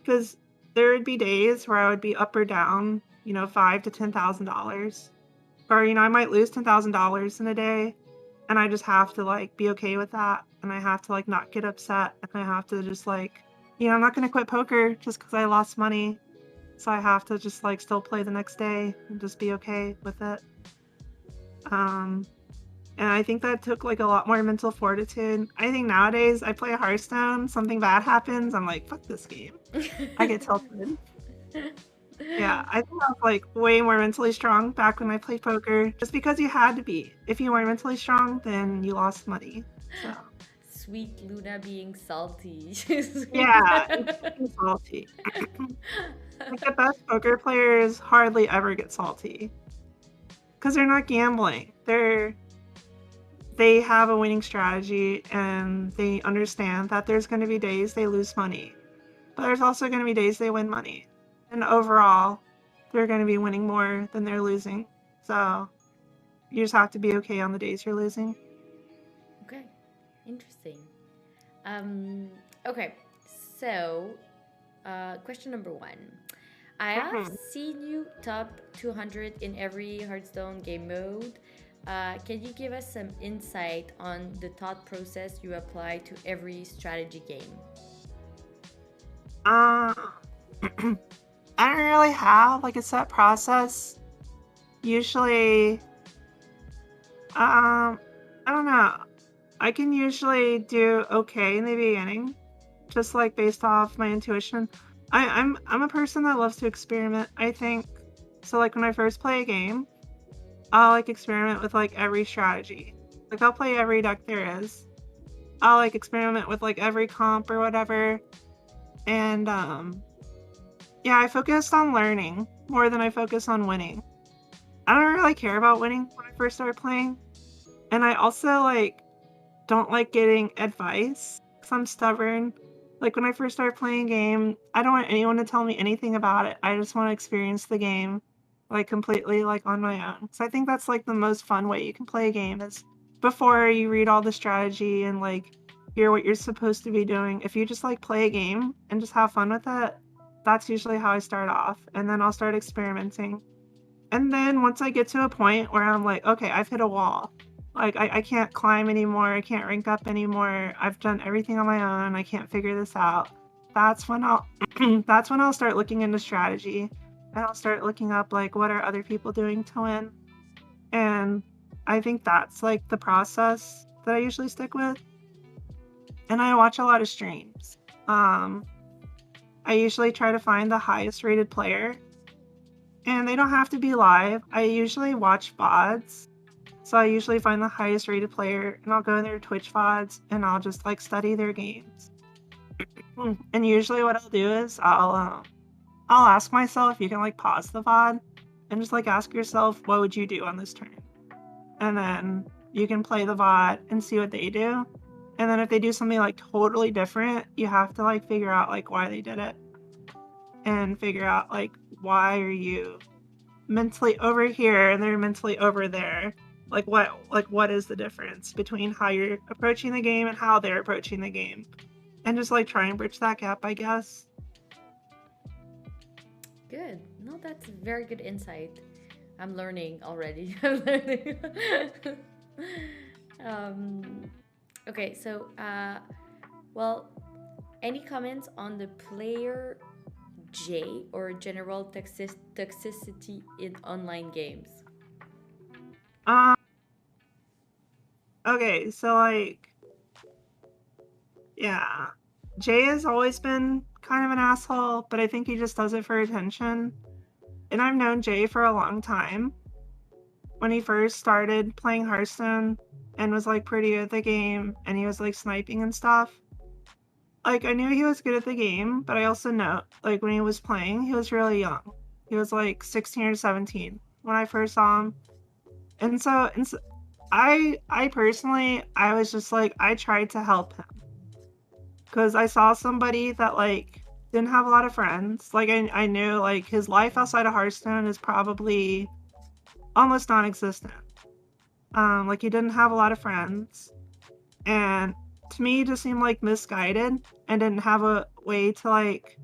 because there would be days where I would be up or down, $5,000 to $10,000, or I might lose $10,000 in a day, and I just have to like be okay with that, and I have to like not get upset, and I have to just like, I'm not gonna quit poker just because I lost money, so I have to just like still play the next day and just be okay with it. And I think that took like a lot more mental fortitude. I think nowadays I play Hearthstone, something bad happens, I'm like, fuck this game. I get tilted. Yeah, I think I was like way more mentally strong back when I played poker, just because you had to be. If you weren't mentally strong, then you lost money. So Sweet Luna being salty. yeah, it's salty. Like the best poker players hardly ever get salty because they're not gambling. They have a winning strategy and they understand that there's going to be days they lose money, but there's also going to be days they win money. And overall, they're going to be winning more than they're losing. So you just have to be okay on the days you're losing. Okay, interesting. Um, okay, so question number one. I have Mhm. seen you top 200 in every Hearthstone game mode. Can you give us some insight on the thought process you apply to every strategy game? Uh, I don't really have like a set process. Usually, I don't know. I can usually do okay in the beginning, just like based off my intuition. I'm a person that loves to experiment, I think. So like when I first play a game, I'll like experiment with like every strategy. Like I'll play every deck there is. I'll like experiment with like every comp or whatever. And yeah, I focused on learning more than I focus on winning. I don't really care about winning when I first start playing. And I also like don't like getting advice because I'm stubborn. Like when I first started playing a game, I don't want anyone to tell me anything about it. I just want to experience the game like completely like on my own. So I think that's like the most fun way you can play a game is before you read all the strategy and like hear what you're supposed to be doing. If you just like play a game and just have fun with it, that's usually how I start off. And then I'll start experimenting. And then once I get to a point where I'm like, okay, I've hit a wall. Like I can't climb anymore, I can't rank up anymore. I've done everything on my own. I can't figure this out. That's when I'll that's when I'll start looking into strategy. And I'll start looking up like what are other people doing to win. And I think that's like the process that I usually stick with. And I watch a lot of streams. Um I usually try to find the highest rated player. And they don't have to be live. I usually watch VODs. So I usually find the highest rated player and I'll go in their Twitch VODs and I'll just like study their games. And usually what I'll do is I'll ask myself, you can like pause the VOD and just like ask yourself, what would you do on this turn? And then you can play the VOD and see what they do. And then if they do something like totally different, you have to like figure out like why they did it and figure out like why are you mentally over here and they're mentally over there. What is the difference between how you're approaching the game and how they're approaching the game? And just like try and bridge that gap, I guess. Good. No, that's very good insight. I'm learning already. I'm learning. um, okay, so, well, any comments on the player J or general toxicity in online games? Um okay, so like yeah. Jay has always been kind of an asshole, but I think he just does it for attention. And I've known Jay for a long time. When he first started playing Hearthstone and was like pretty good at the game and he was like sniping and stuff. Like I knew he was good at the game, but I also know like when he was playing, he was really young. He was like 16 or 17 when I first saw him. And so I personally I was just like I tried to help him because I saw somebody that like didn't have a lot of friends. Like I knew like his life outside of Hearthstone is probably almost non-existent. Like he didn't have a lot of friends, and to me, he just seemed like misguided and didn't have a way to like.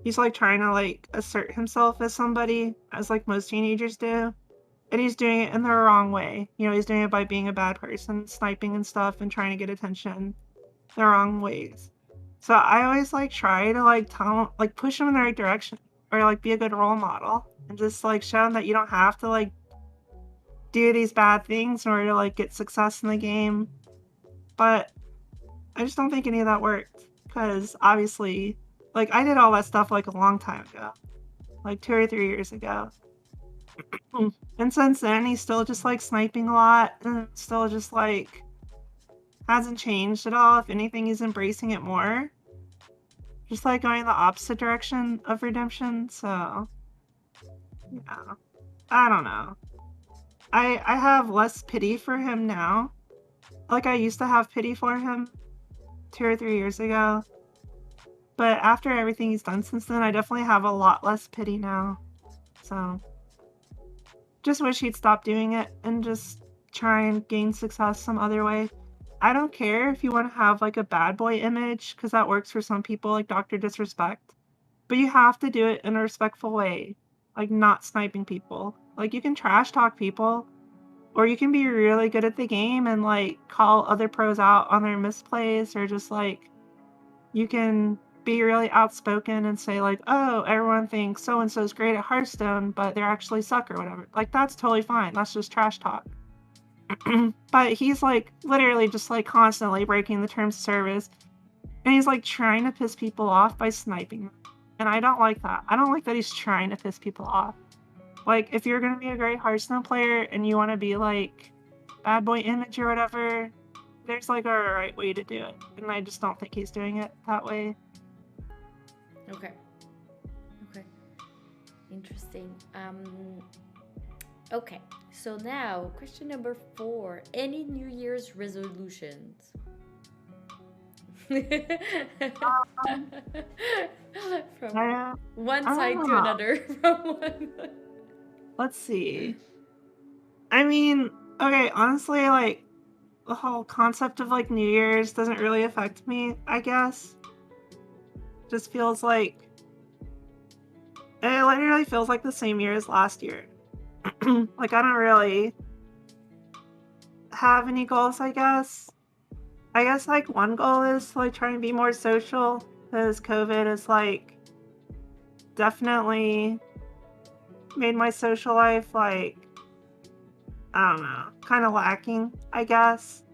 He's like trying to like assert himself as somebody, as like most teenagers do, and he's doing it in the wrong way. You know, he's doing it by being a bad person, sniping and stuff, and trying to get attention the wrong ways. So I always like try to like tell him, like push him in the right direction, or like be a good role model, and just like show him that you don't have to like do these bad things in order to like get success in the game. But I just don't think any of that worked because obviously, like I did all that stuff like a long time ago, like 2 or 3 years ago. And since then, he's still just like sniping a lot and still just like hasn't changed at all. If anything, he's embracing it more. just like going the opposite direction of redemption. So yeah, I don't know. I have less pity for him now. Like I used to have pity for him 2 or 3 years ago, but after everything he's done since then, I definitely have a lot less pity now. So just wish he'd stop doing it and just try and gain success some other way. I don't care if you want to have like a bad boy image, because that works for some people, like Dr. Disrespect. But you have to do it in a respectful way, like not sniping people. Like you can trash talk people, or you can be really good at the game and like call other pros out on their misplays, or just like you can be really outspoken and say like, oh, everyone thinks so and so's great at Hearthstone, but they're actually suck or whatever. Like that's totally fine. That's just trash talk. But he's like literally just like constantly breaking the terms of service, and he's like trying to piss people off by sniping them. And I don't like that. I don't like that he's trying to piss people off. Like if you're gonna be a great Hearthstone player and you want to be like bad boy image or whatever, there's like a right way to do it, and I just don't think he's doing it that way. Okay. Interesting. Okay. So now, question number 4. Any New Year's resolutions? From one I side don't to know. another. From one. Let's see. I mean, okay, honestly, like the whole concept of like New Year's doesn't really affect me, I guess. Just feels like it literally feels like the same year as last year. Like I don't really have any goals, I guess. I guess like one goal is to like try and be more social, because COVID is like definitely made my social life like, I don't know, kind of lacking, I guess.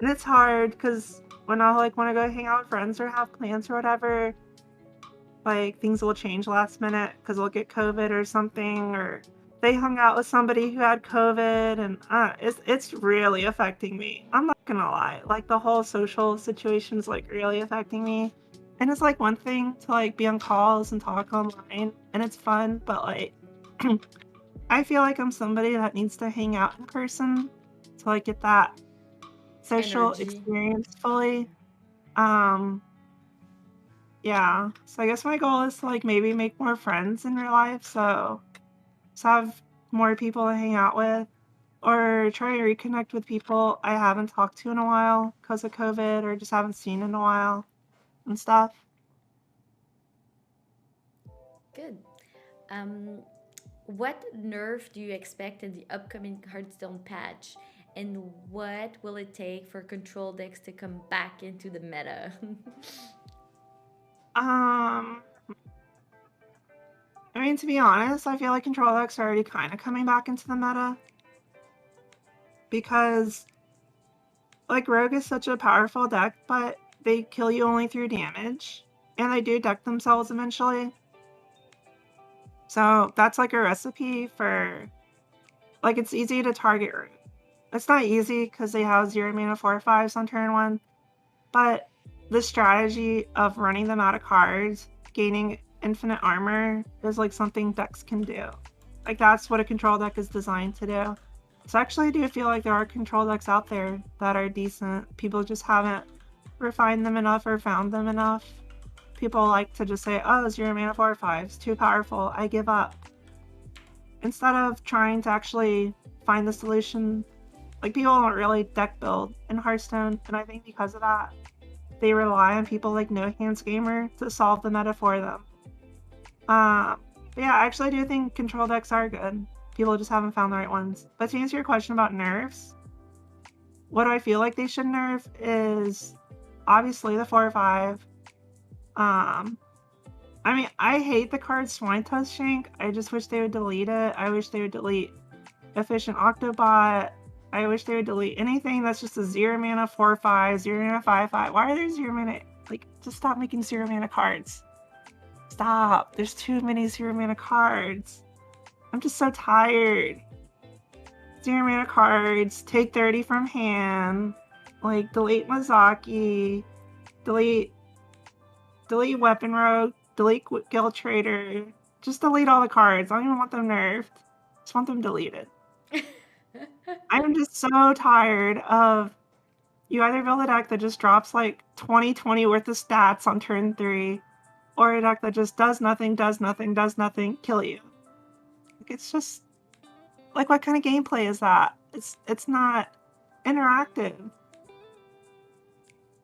And it's hard because when I like want to go hang out with friends or have plans or whatever, like things will change last minute because they'll get COVID or something, or they hung out with somebody who had COVID, and it's really affecting me. I'm not gonna lie, like the whole social situation is like really affecting me. And it's like one thing to like be on calls and talk online, and it's fun, but like I feel like I'm somebody that needs to hang out in person to like get that social Energy. experience fully. Um, yeah. So I guess my goal is to like maybe make more friends in real life, so have more people to hang out with, or try to reconnect with people I haven't talked to in a while because of COVID, or just haven't seen in a while and stuff. Good. What nerf do you expect in the upcoming Hearthstone patch? And what will it take for control decks to come back into the meta? Um, I mean, to be honest, I feel like control decks are already kind of coming back into the meta, because like Rogue is such a powerful deck, but they kill you only through damage, and they do deck themselves eventually. So that's like a recipe for, like, it's easy to target Rogue. It's not easy because they have 0 mana 4/5s on turn 1, but the strategy of running them out of cards, gaining infinite armor, is like something decks can do. Like that's what a control deck is designed to do. So actually I do feel like there are control decks out there that are decent. People just haven't refined them enough or found them enough. People like to just say, oh, 0 mana 4/5s, too powerful, I give up. Instead of trying to actually find the solution. Like people don't really deck build in Hearthstone, and I think because of that, they rely on people like No Hands Gamer to solve the meta for them. But yeah, I actually do think control decks are good. People just haven't found the right ones. But to answer your question about nerfs, what do I feel like they should nerf is obviously the 4/5. I mean, I hate the card Swine Tusk Shank. I just wish they would delete it. I wish they would delete Efficient Octobot. I wish they would delete anything that's just a 0 mana 4/5, 0 mana 5/5. Why are there 0 mana? Like, just stop making 0 mana cards. Stop. There's too many 0 mana cards. I'm just so tired. 0 mana cards, take 30 from hand, like delete Mazaki, delete delete Weapon Rogue, delete Guild Trader, just delete all the cards. I don't even want them nerfed. Just want them deleted. I'm just so tired of you either build a deck that just drops like 20 worth of stats on turn 3, or a deck that just does nothing, kill you. Like, it's just like, what kind of gameplay is that? It's not interactive.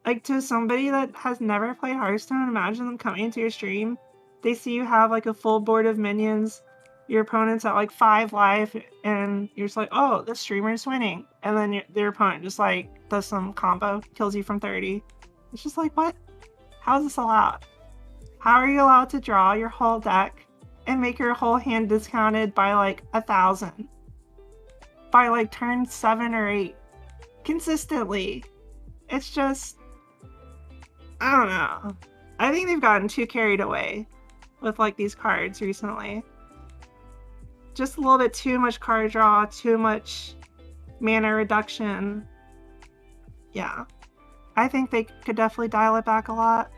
Like, to somebody that has never played Hearthstone, imagine them coming into your stream. They see you have like a full board of minions, your opponent's at like 5 life, and you're just like, oh, this streamer's winning. And then their opponent just like does some combo, kills you from 30. It's just like, what? How is this allowed? How are you allowed to draw your whole deck and make your whole hand discounted by like 1,000? By like turn 7 or 8. Consistently. It's just, I don't know. I think they've gotten too carried away with like these cards recently. Just a little bit too much card draw, too much mana reduction. Yeah. I think they could definitely dial it back a lot.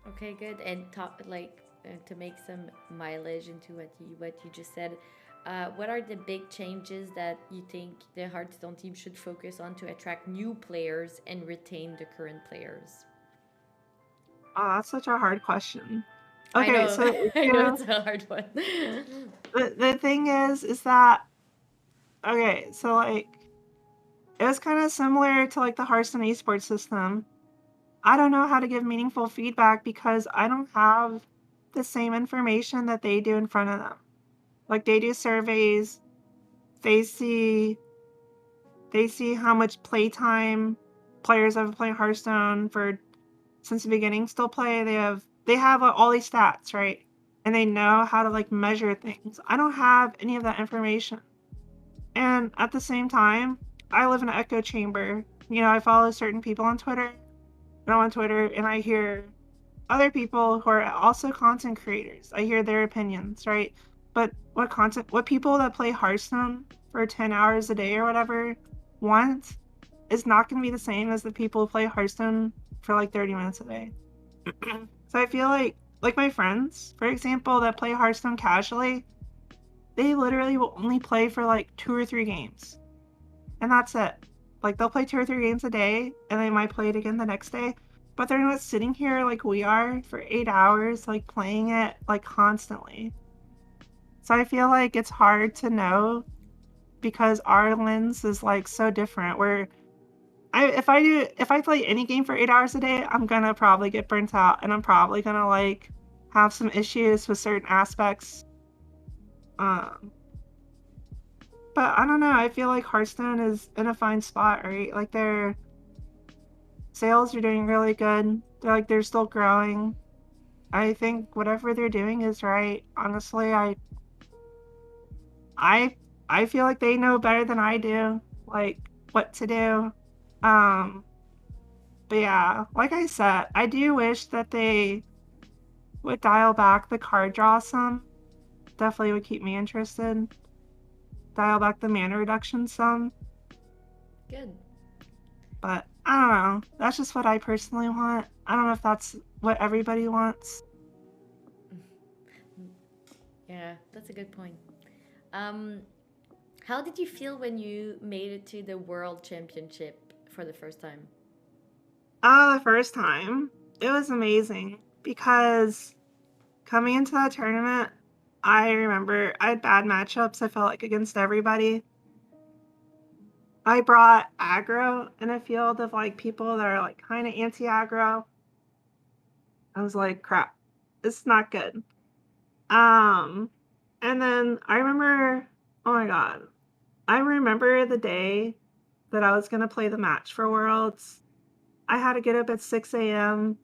Okay, good. And to make some mileage into what you just said, what are the big changes that you think the Hearthstone team should focus on to attract new players and retain the current players? Oh, that's such a hard question. I Okay, know, so I know it's a hard one. the thing is that, okay, so like, it was kind of similar to like the Hearthstone esports system. I don't know how to give meaningful feedback because I don't have the same information that they do in front of them. Like, they do surveys, they see how much playtime players have been playing Hearthstone since the beginning still play. They have all these stats, right? And they know how to like measure things. I don't have any of that information. And at the same time, I live in an echo chamber. You know, I follow certain people on Twitter. And I'm on Twitter and I hear other people who are also content creators. I hear their opinions, right? But what people that play Hearthstone for 10 hours a day or whatever want is not going to be the same as the people who play Hearthstone for like 30 minutes a day. So I feel like my friends, for example, that play Hearthstone casually, they literally will only play for like 2 or 3 games. And that's it. Like, they'll play 2 or 3 games a day and they might play it again the next day. But they're not sitting here like we are for 8 hours, like playing it like constantly. So I feel like it's hard to know because our lens is like so different. Where if I play any game for 8 hours a day, I'm gonna probably get burnt out and I'm probably gonna like have some issues with certain aspects. But I don't know, I feel like Hearthstone is in a fine spot, right? Like, their sales are doing really good. They're still growing. I think whatever they're doing is right. Honestly, I feel like they know better than I do, like, what to do. But yeah, like I said, I do wish that they would dial back the card draw some. Definitely would keep me interested. Dial back the mana reduction some. Good. But I don't know. That's just what I personally want. I don't know if that's what everybody wants. Yeah, that's a good point. How did you feel when you made it to the World Championship for the first time? Oh, the first time. It was amazing because coming into that tournament, I remember I had bad matchups, I felt like, against everybody. I brought aggro in a field of like people that are like kind of anti-aggro. I was like, crap, this is not good. And then I remember, oh my god, I remember the day that I was gonna play the match for Worlds. I had to get up at 6 a.m.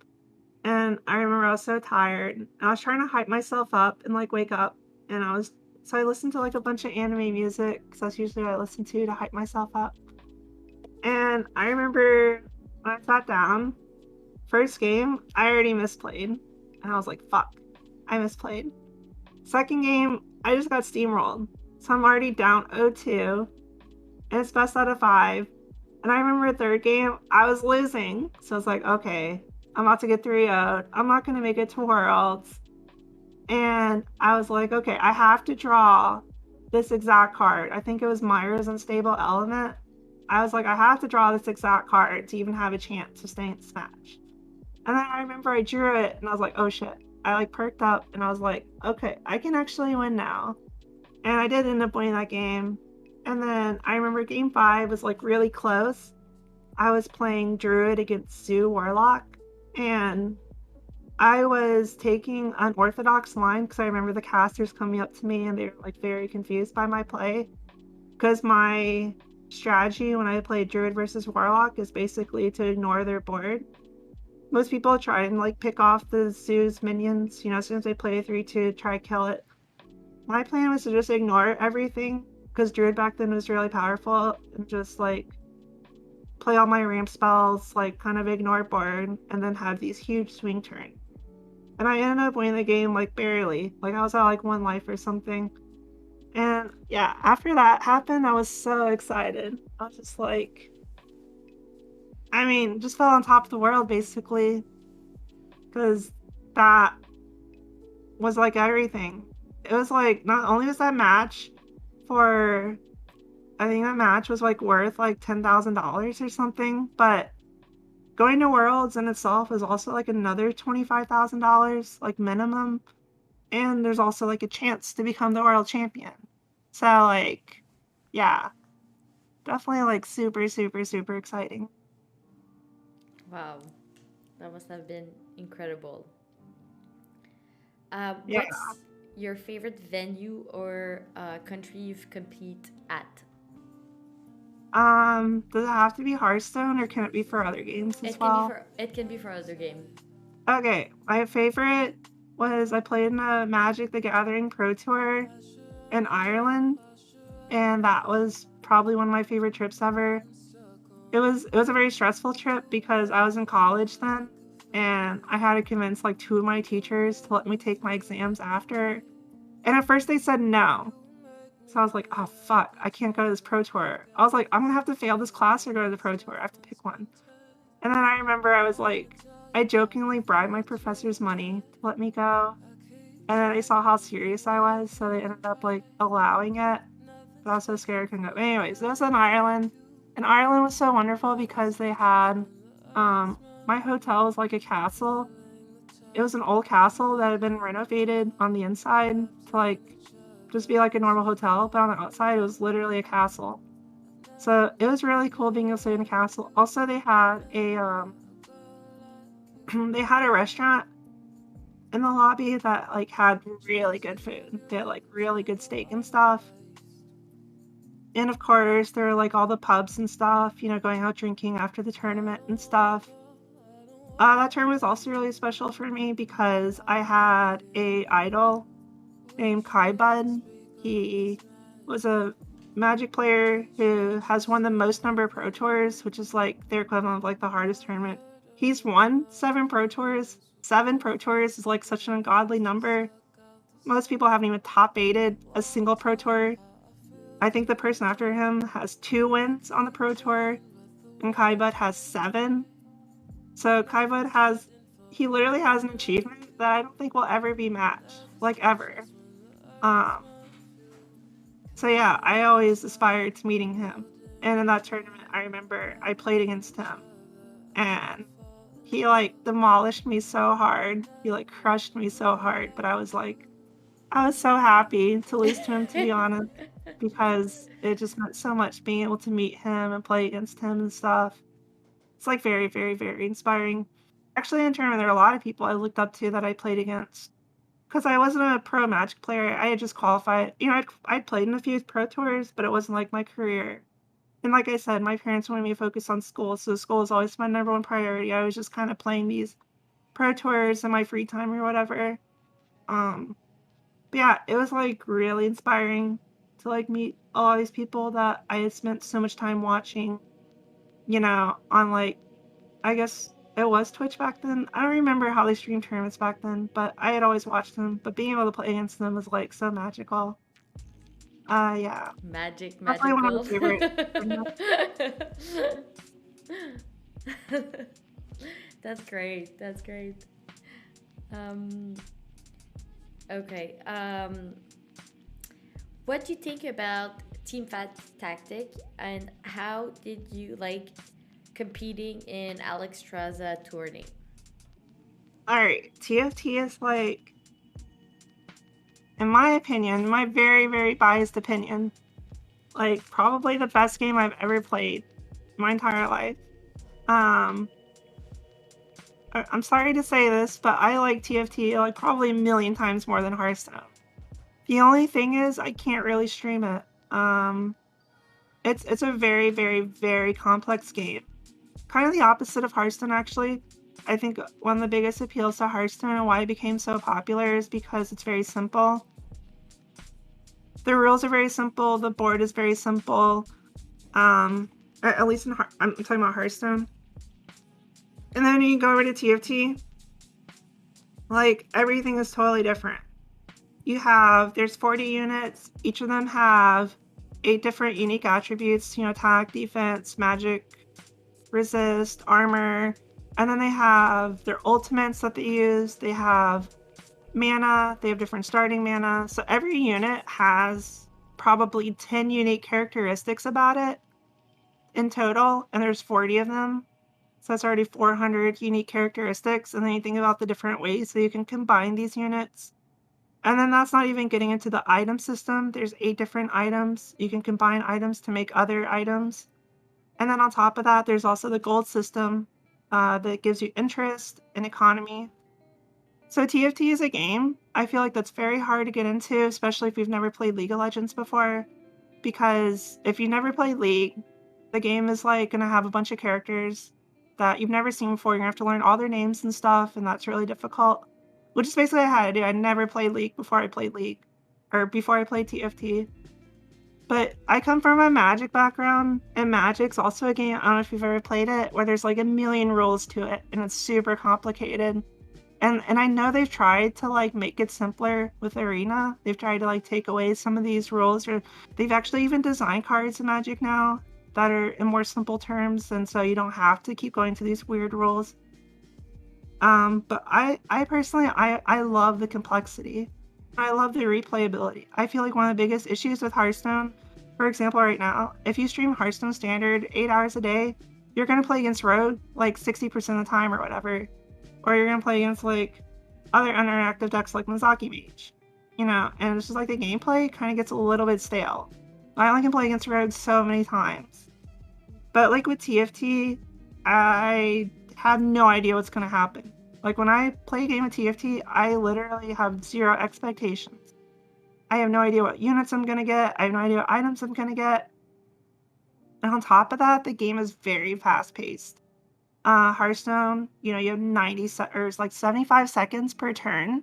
and I remember I was so tired. I was trying to hype myself up and like wake up, and so I listened to like a bunch of anime music because that's usually what I listen to hype myself up. And I remember when I sat down, first game, I already misplayed. And I was like, fuck, I misplayed. Second game, I just got steamrolled. So I'm already down 0-2, and it's best out of 5. And I remember third game, I was losing. So I was like, okay, I'm about to get 3-0'd. I'm not gonna make it to Worlds. And I was like, okay, I have to draw this exact card. I think it was Myra's Unstable Element. I was like, I have to draw this exact card to even have a chance to stay in Smash. And then I remember I drew it and I was like, oh shit. I like perked up and I was like, okay, I can actually win now. And I did end up winning that game. And then I remember game 5 was like really close. I was playing Druid against Sue Warlock, and I was taking unorthodox line because I remember the casters coming up to me and they were like very confused by my play. Because my strategy when I play Druid versus Warlock is basically to ignore their board. Most people try and like pick off the Sue's minions, as soon as they play a 3-2, try to kill it. My plan was to just ignore everything because Druid back then was really powerful and just like play all my ramp spells, like kind of ignore board, and then have these huge swing turns. And I ended up winning the game like barely. Like I was at like 1 life or something. And yeah, after that happened, I was so excited. I was just like, just fell on top of the world basically. Because that was like everything. It was like, not only was that match I think that match was like worth like $10,000 or something, but going to Worlds in itself is also like another $25,000 like minimum, and there's also like a chance to become the world champion. So like, yeah, definitely like super super super exciting. Wow, that must have been incredible. Yeah. What's your favorite venue or country you've compete at? Does it have to be Hearthstone or can it be for other games as well? It can be for other game. Okay, my favorite was I played in a Magic the Gathering Pro Tour in Ireland, and that was probably one of my favorite trips ever. It was a very stressful trip because I was in college then, and I had to convince like 2 of my teachers to let me take my exams after. And at first they said no. So I was like, oh fuck, I can't go to this pro tour. I was like, I'm gonna have to fail this class or go to the pro tour. I have to pick one. And then I remember I was like, I jokingly bribed my professors money to let me go. And then they saw how serious I was, so they ended up like allowing it. But I was so scared I couldn't go. But anyways, it was in Ireland. And Ireland was so wonderful because they had my hotel was like a castle. It was an old castle that had been renovated on the inside to like just be like a normal hotel, but on the outside it was literally a castle. So it was really cool being able to stay in a castle. Also, they had a they had a restaurant in the lobby that like had really good food. They had like really good steak and stuff. And of course, there were like all the pubs and stuff, going out drinking after the tournament and stuff. That tournament was also really special for me because I had a idol named Kai Bud. He was a Magic player who has won the most number of Pro Tours, which is like their equivalent of like the hardest tournament. He's won 7 Pro Tours. 7 Pro Tours is like such an ungodly number. Most people haven't even top 8'd a single Pro Tour. I think the person after him has 2 wins on the Pro Tour, and Kai Bud has 7. So Kai Bud he literally has an achievement that I don't think will ever be matched, like ever. So yeah, I always aspired to meeting him. And in that tournament, I remember I played against him, and he like demolished me so hard. He like crushed me so hard, but I was so happy to lose to him, to be honest, because it just meant so much being able to meet him and play against him and stuff. It's like very, very, very inspiring. Actually, in tournament, there are a lot of people I looked up to that I played against. Because I wasn't a pro Magic player, I had just qualified. I'd played in a few pro tours, but it wasn't like my career. And like I said, my parents wanted me to focus on school, so school was always my number one priority. I was just kind of playing these pro tours in my free time or whatever. But yeah, it was like really inspiring to like meet all these people that I had spent so much time watching, on like, I guess it was Twitch back then. I don't remember how they streamed tournaments back then, but I had always watched them. But being able to play against them was like so magical. Yeah. Definitely one of Magical. my favorite. That's That's great. That's great. Um, okay. What do you think about team fight tactic, and how did you like competing in Alex Straza tourney? Alright, TFT is like, in my opinion, my very, very biased opinion, like probably the best game I've ever played my entire life. Um, I'm sorry to say this, but I like TFT like probably a million times more than Hearthstone. The only thing is I can't really stream it. It's a very, very, very complex game. Kind of the opposite of Hearthstone, actually. I think one of the biggest appeals to Hearthstone and why it became so popular is because it's very simple. The rules are very simple. The board is very simple. At least I'm talking about Hearthstone. And then when you go over to TFT, like everything is totally different. There's 40 units. Each of them have 8 different unique attributes, attack, defense, magic, resist, armor. And then they have their ultimates that they use. They have mana. They have different starting mana. So every unit has probably 10 unique characteristics about it in total. And there's 40 of them. So that's already 400 unique characteristics. And then you think about the different ways so you can combine these units. And then that's not even getting into the item system. There's 8 different items. You can combine items to make other items. And then on top of that, there's also the gold system that gives you interest and economy. So TFT is a game, I feel like that's very hard to get into, especially if you've never played League of Legends before. Because if you've never played League, the game is like going to have a bunch of characters that you've never seen before. You're going to have to learn all their names and stuff, and that's really difficult. Which is basically what I had to do. I never played League before I played League. Or before I played TFT. But I come from a Magic background, and Magic's also a game, I don't know if you've ever played it, where there's like a million rules to it, and it's super complicated. And I know they've tried to like make it simpler with Arena. They've tried to like take away some of these rules, or they've actually even designed cards in Magic now that are in more simple terms, and so you don't have to keep going to these weird rules. But I personally, I love the complexity. I love the replayability. I feel like one of the biggest issues with Hearthstone, for example, right now, if you stream Hearthstone Standard 8 hours a day, you're going to play against Rogue like 60% of the time or whatever. Or you're going to play against like other interactive decks like Mizaki Mage. And it's just like the gameplay kind of gets a little bit stale. I only can play against Rogue so many times. But like with TFT, I have no idea what's going to happen. Like when I play a game of TFT, I literally have zero expectations. I have no idea what units I'm going to get. I have no idea what items I'm going to get. And on top of that, the game is very fast paced. Hearthstone, you have 75 seconds per turn.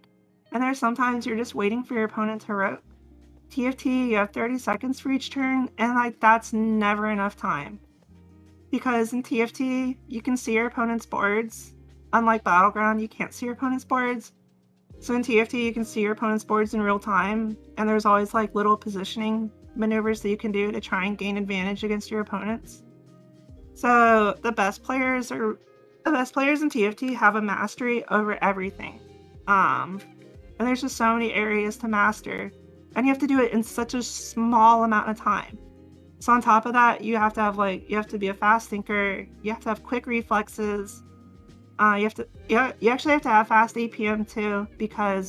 And there's sometimes you're just waiting for your opponent to rogue. TFT, you have 30 seconds for each turn. And like that's never enough time. Because in TFT, you can see your opponent's boards. Unlike Battleground, you can't see your opponent's boards. So in TFT, you can see your opponent's boards in real time, and there's always like little positioning maneuvers that you can do to try and gain advantage against your opponents. So the best players in TFT have a mastery over everything. And there's just so many areas to master, and you have to do it in such a small amount of time. So on top of that, you have to be a fast thinker. You have to have quick reflexes. You actually have to have fast APM too,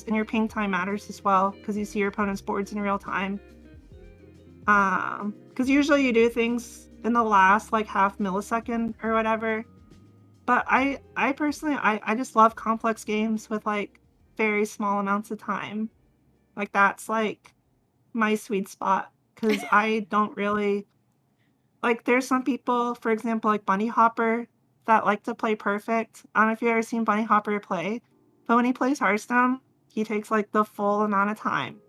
and your ping time matters as well, because you see your opponent's boards in real time. Because usually you do things in the last like half millisecond or whatever. But I personally, I just love complex games with like very small amounts of time. Like that's like my sweet spot, because I don't really like. There's some people, for example, like Bunny Hopper, that like to play perfect. I don't know if you've ever seen Bunny Hopper play, but when he plays Hearthstone, he takes like the full amount of time.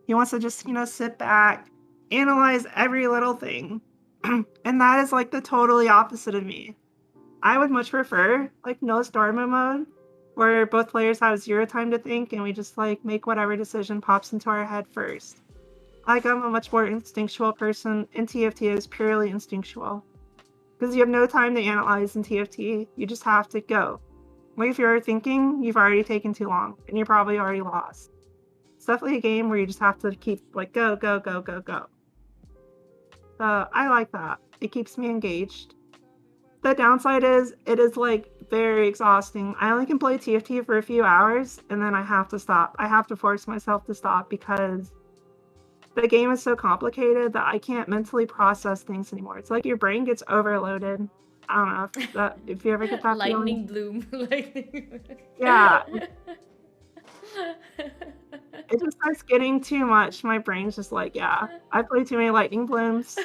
He wants to just, sit back, analyze every little thing. And that is like the totally opposite of me. I would much prefer like no Dharma mode, where both players have zero time to think and we just like make whatever decision pops into our head first. Like I'm a much more instinctual person, and TFT is purely instinctual. Because you have no time to analyze in TFT, you just have to go. Like, if you're thinking, you've already taken too long, and you're probably already lost. It's definitely a game where you just have to keep, like, go, go, go, go, go. So, I like that. It keeps me engaged. The downside is, it is, like, very exhausting. I only can play TFT for a few hours, and then I have to stop. I have to force myself to stop because the game is so complicated that I can't mentally process things anymore. It's like your brain gets overloaded. I don't know if you ever get that feeling. Lightning bloom. Lightning. Yeah, it just starts getting too much. My brain's just like, yeah, I play too many lightning blooms.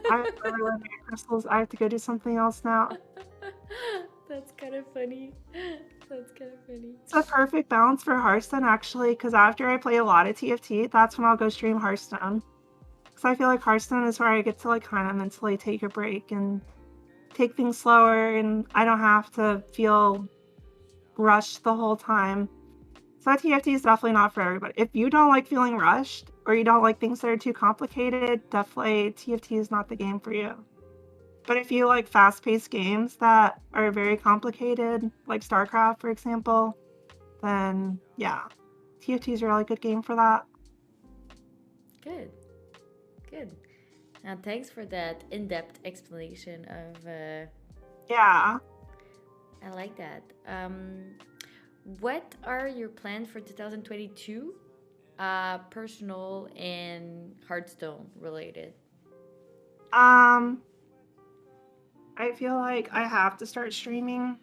I have everywhere my crystals. I have to go do something else now. That's kind of funny. That's kind of funny. It's a perfect balance for Hearthstone, actually, because after I play a lot of TFT, that's when I'll go stream Hearthstone. Because I feel like Hearthstone is where I get to, like, kind of mentally take a break and take things slower, and I don't have to feel rushed the whole time. So TFT is definitely not for everybody. If you don't like feeling rushed, or you don't like things that are too complicated, definitely TFT is not the game for you. But if you like fast-paced games that are very complicated, like StarCraft, for example, then yeah, TFT is a really good game for that. Good. Good. And thanks for that in-depth explanation of. Yeah. I like that. What are your plans for 2022? Personal and Hearthstone related. I feel like I have to start streaming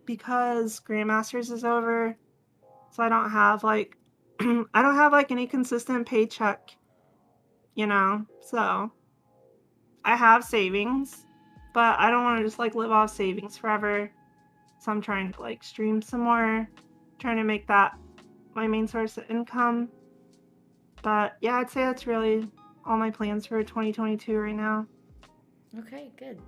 because Grandmasters is over, so I don't have like I don't have like any consistent paycheck, you know. So I have savings, but I don't want to just like live off savings forever. So I'm trying to like stream some more, trying to make that my main source of income. But yeah, I'd say that's really all my plans for 2022 right now. Okay, good.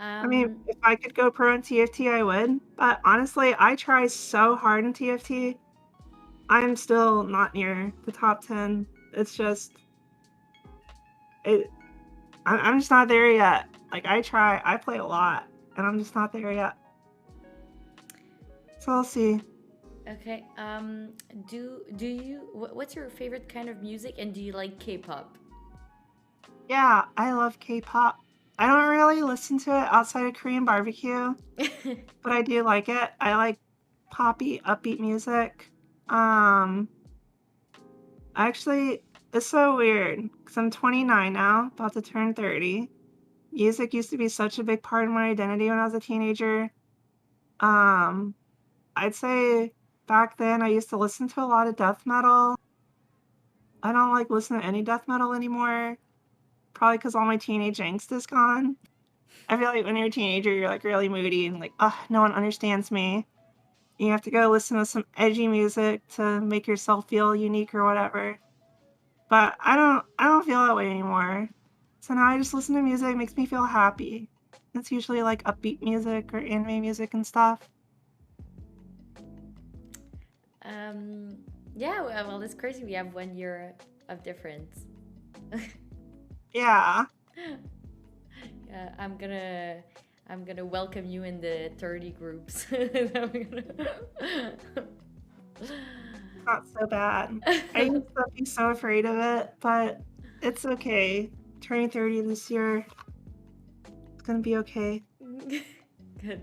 I mean, if I could go pro in TFT, I would. But honestly, I try so hard in TFT. I'm still not near the top 10. It's just, I'm just not there yet. Like, I play a lot, and I'm just not there yet. So I'll see. Okay. Do you what's your favorite kind of music, and do you like K-pop? Yeah, I love K-pop. I don't really listen to it outside of Korean barbecue, but I do like it. I like poppy, upbeat music. Actually, it's so weird because I'm 29 now, about to turn 30. Music used to be such a big part of my identity when I was a teenager. Um, I'd say back then I used to listen to a lot of death metal. I don't like listen to any death metal anymore, probably because all my teenage angst is gone. I feel like when you're a teenager, you're like really moody and like, oh, no one understands me. You have to go listen to some edgy music to make yourself feel unique or whatever. But I don't feel that way anymore. So now I just listen to music that makes me feel happy. It's usually like upbeat music or anime music and stuff. Yeah. Well, it's crazy. We have 1 year of difference. Yeah. Yeah, I'm gonna welcome you in the 30 groups. Not so bad. I used to be so afraid of it, but it's okay. Turning 30 this year, it's gonna be okay. Good.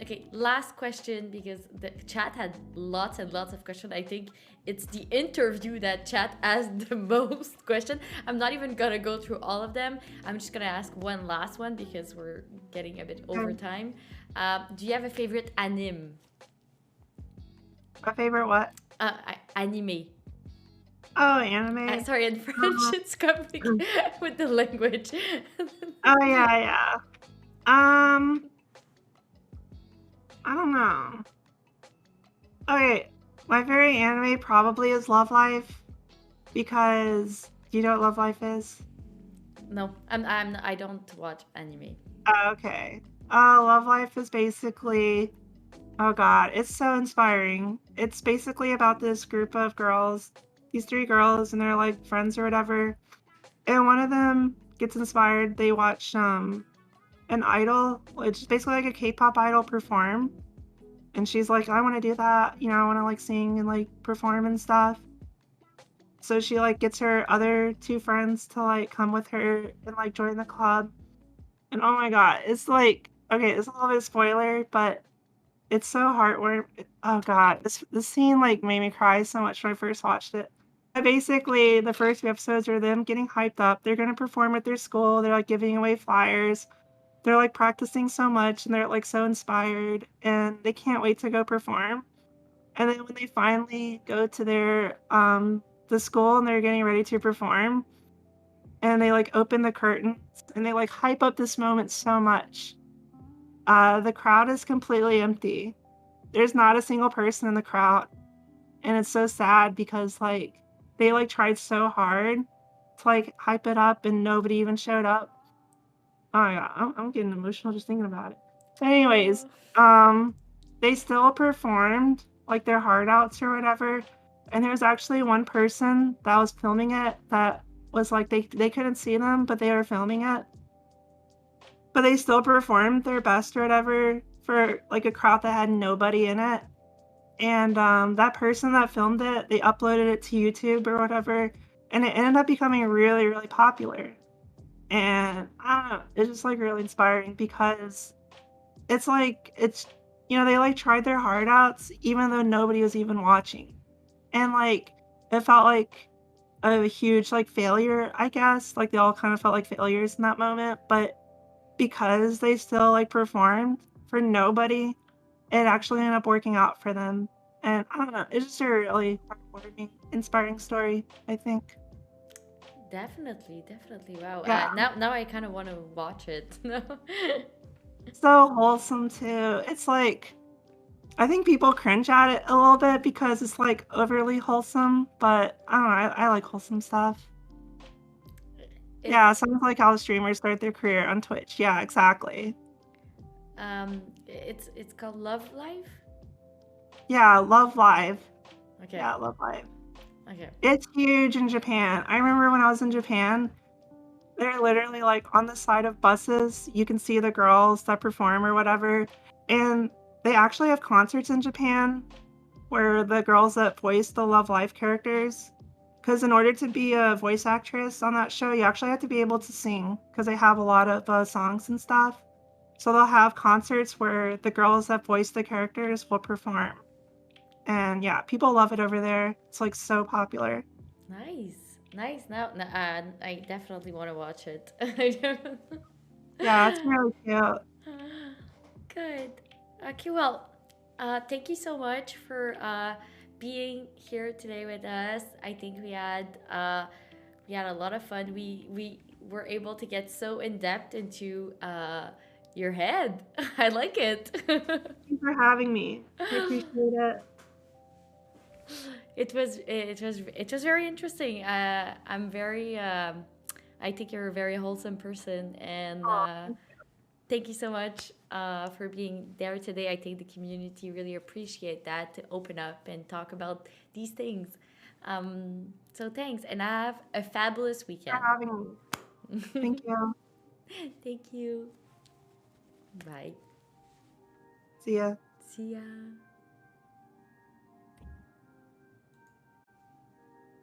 Okay, last question because the chat had lots and lots of questions. I think it's the interview that chat asked the most question. I'm not even gonna go through all of them. I'm just gonna ask one last one because we're getting a bit over time. Do you have a favorite anime? My favorite what? Anime. Oh, anime. Sorry, in French, it's complicated with the language. Oh yeah. I don't know. Okay, my favorite anime probably is Love Life because do you know what Love Life is? No, I don't watch anime. Okay. Love Life is basically, oh god, it's so inspiring. It's basically about this group of girls, these three girls, and they're like friends or whatever. And one of them gets inspired. They watch an idol, which is basically like a K-pop idol perform. And she's like, I want to do that. You know, I want to like sing and like perform and stuff. So she like gets her other two friends to like come with her and like join the club. And oh my god, it's like, okay, it's a little bit of spoiler, but it's so heartwarming. Oh god, this scene like made me cry so much when I first watched it. But basically, the first few episodes are them getting hyped up. They're gonna perform at their school. They're like giving away flyers. They're like practicing so much, and they're like so inspired, and they can't wait to go perform. And then when they finally go to their the school and they're getting ready to perform, and they like open the curtains and they like hype up this moment so much. The crowd is completely empty. There's not a single person in the crowd. And it's so sad because like they like tried so hard to like hype it up and nobody even showed up. Oh my god, I'm getting emotional just thinking about it. But anyways, Oh. they still performed like their heart outs or whatever. And there was actually one person that was filming it that was like they couldn't see them, but they were filming it. But they still performed their best or whatever for like a crowd that had nobody in it. And that person that filmed it, they uploaded it to YouTube or whatever, and it ended up becoming really, really popular. And I don't know, it's just like really inspiring because it's like it's you know, they like tried their heart outs even though nobody was even watching. And like it felt like a huge like failure, I guess. Like they all kind of felt like failures in that moment, but because they still like performed for nobody, it actually ended up working out for them. And I don't know, it's just a really heartwarming, inspiring story, I think. Definitely, definitely. Wow. Yeah. Now I kind of want to watch it. No. So wholesome too. It's like I think people cringe at it a little bit because it's like overly wholesome, but I don't know, I like wholesome stuff. It's Yeah, sounds like how streamers start their career on Twitch. Yeah, exactly. it's called Love Life. Yeah, Love Live. Okay. Yeah, Love Live. Okay. It's huge in Japan. I remember when I was in Japan, they're literally like on the side of buses. You can see the girls that perform or whatever. And they actually have concerts in Japan where the girls that voice the Love Life characters, because in order to be a voice actress on that show, you actually have to be able to sing because they have a lot of songs and stuff. So they'll have concerts where the girls that voice the characters will perform. And yeah, people love it over there. It's like so popular. Nice. Nice. Now I definitely want to watch it. Yeah, it's really cute. Good. Okay, well, thank you so much for being here today with us. I think we had a lot of fun. We were able to get so in depth into your head. I like it. Thanks for having me. I appreciate it. It was very interesting. I'm very I think you're a very wholesome person, and Aw, thank you so much for being there today. I think the community really appreciate that to open up and talk about these things. So thanks, and have a fabulous for weekend. having me. Thank you. Thank you. Bye. See ya. See ya.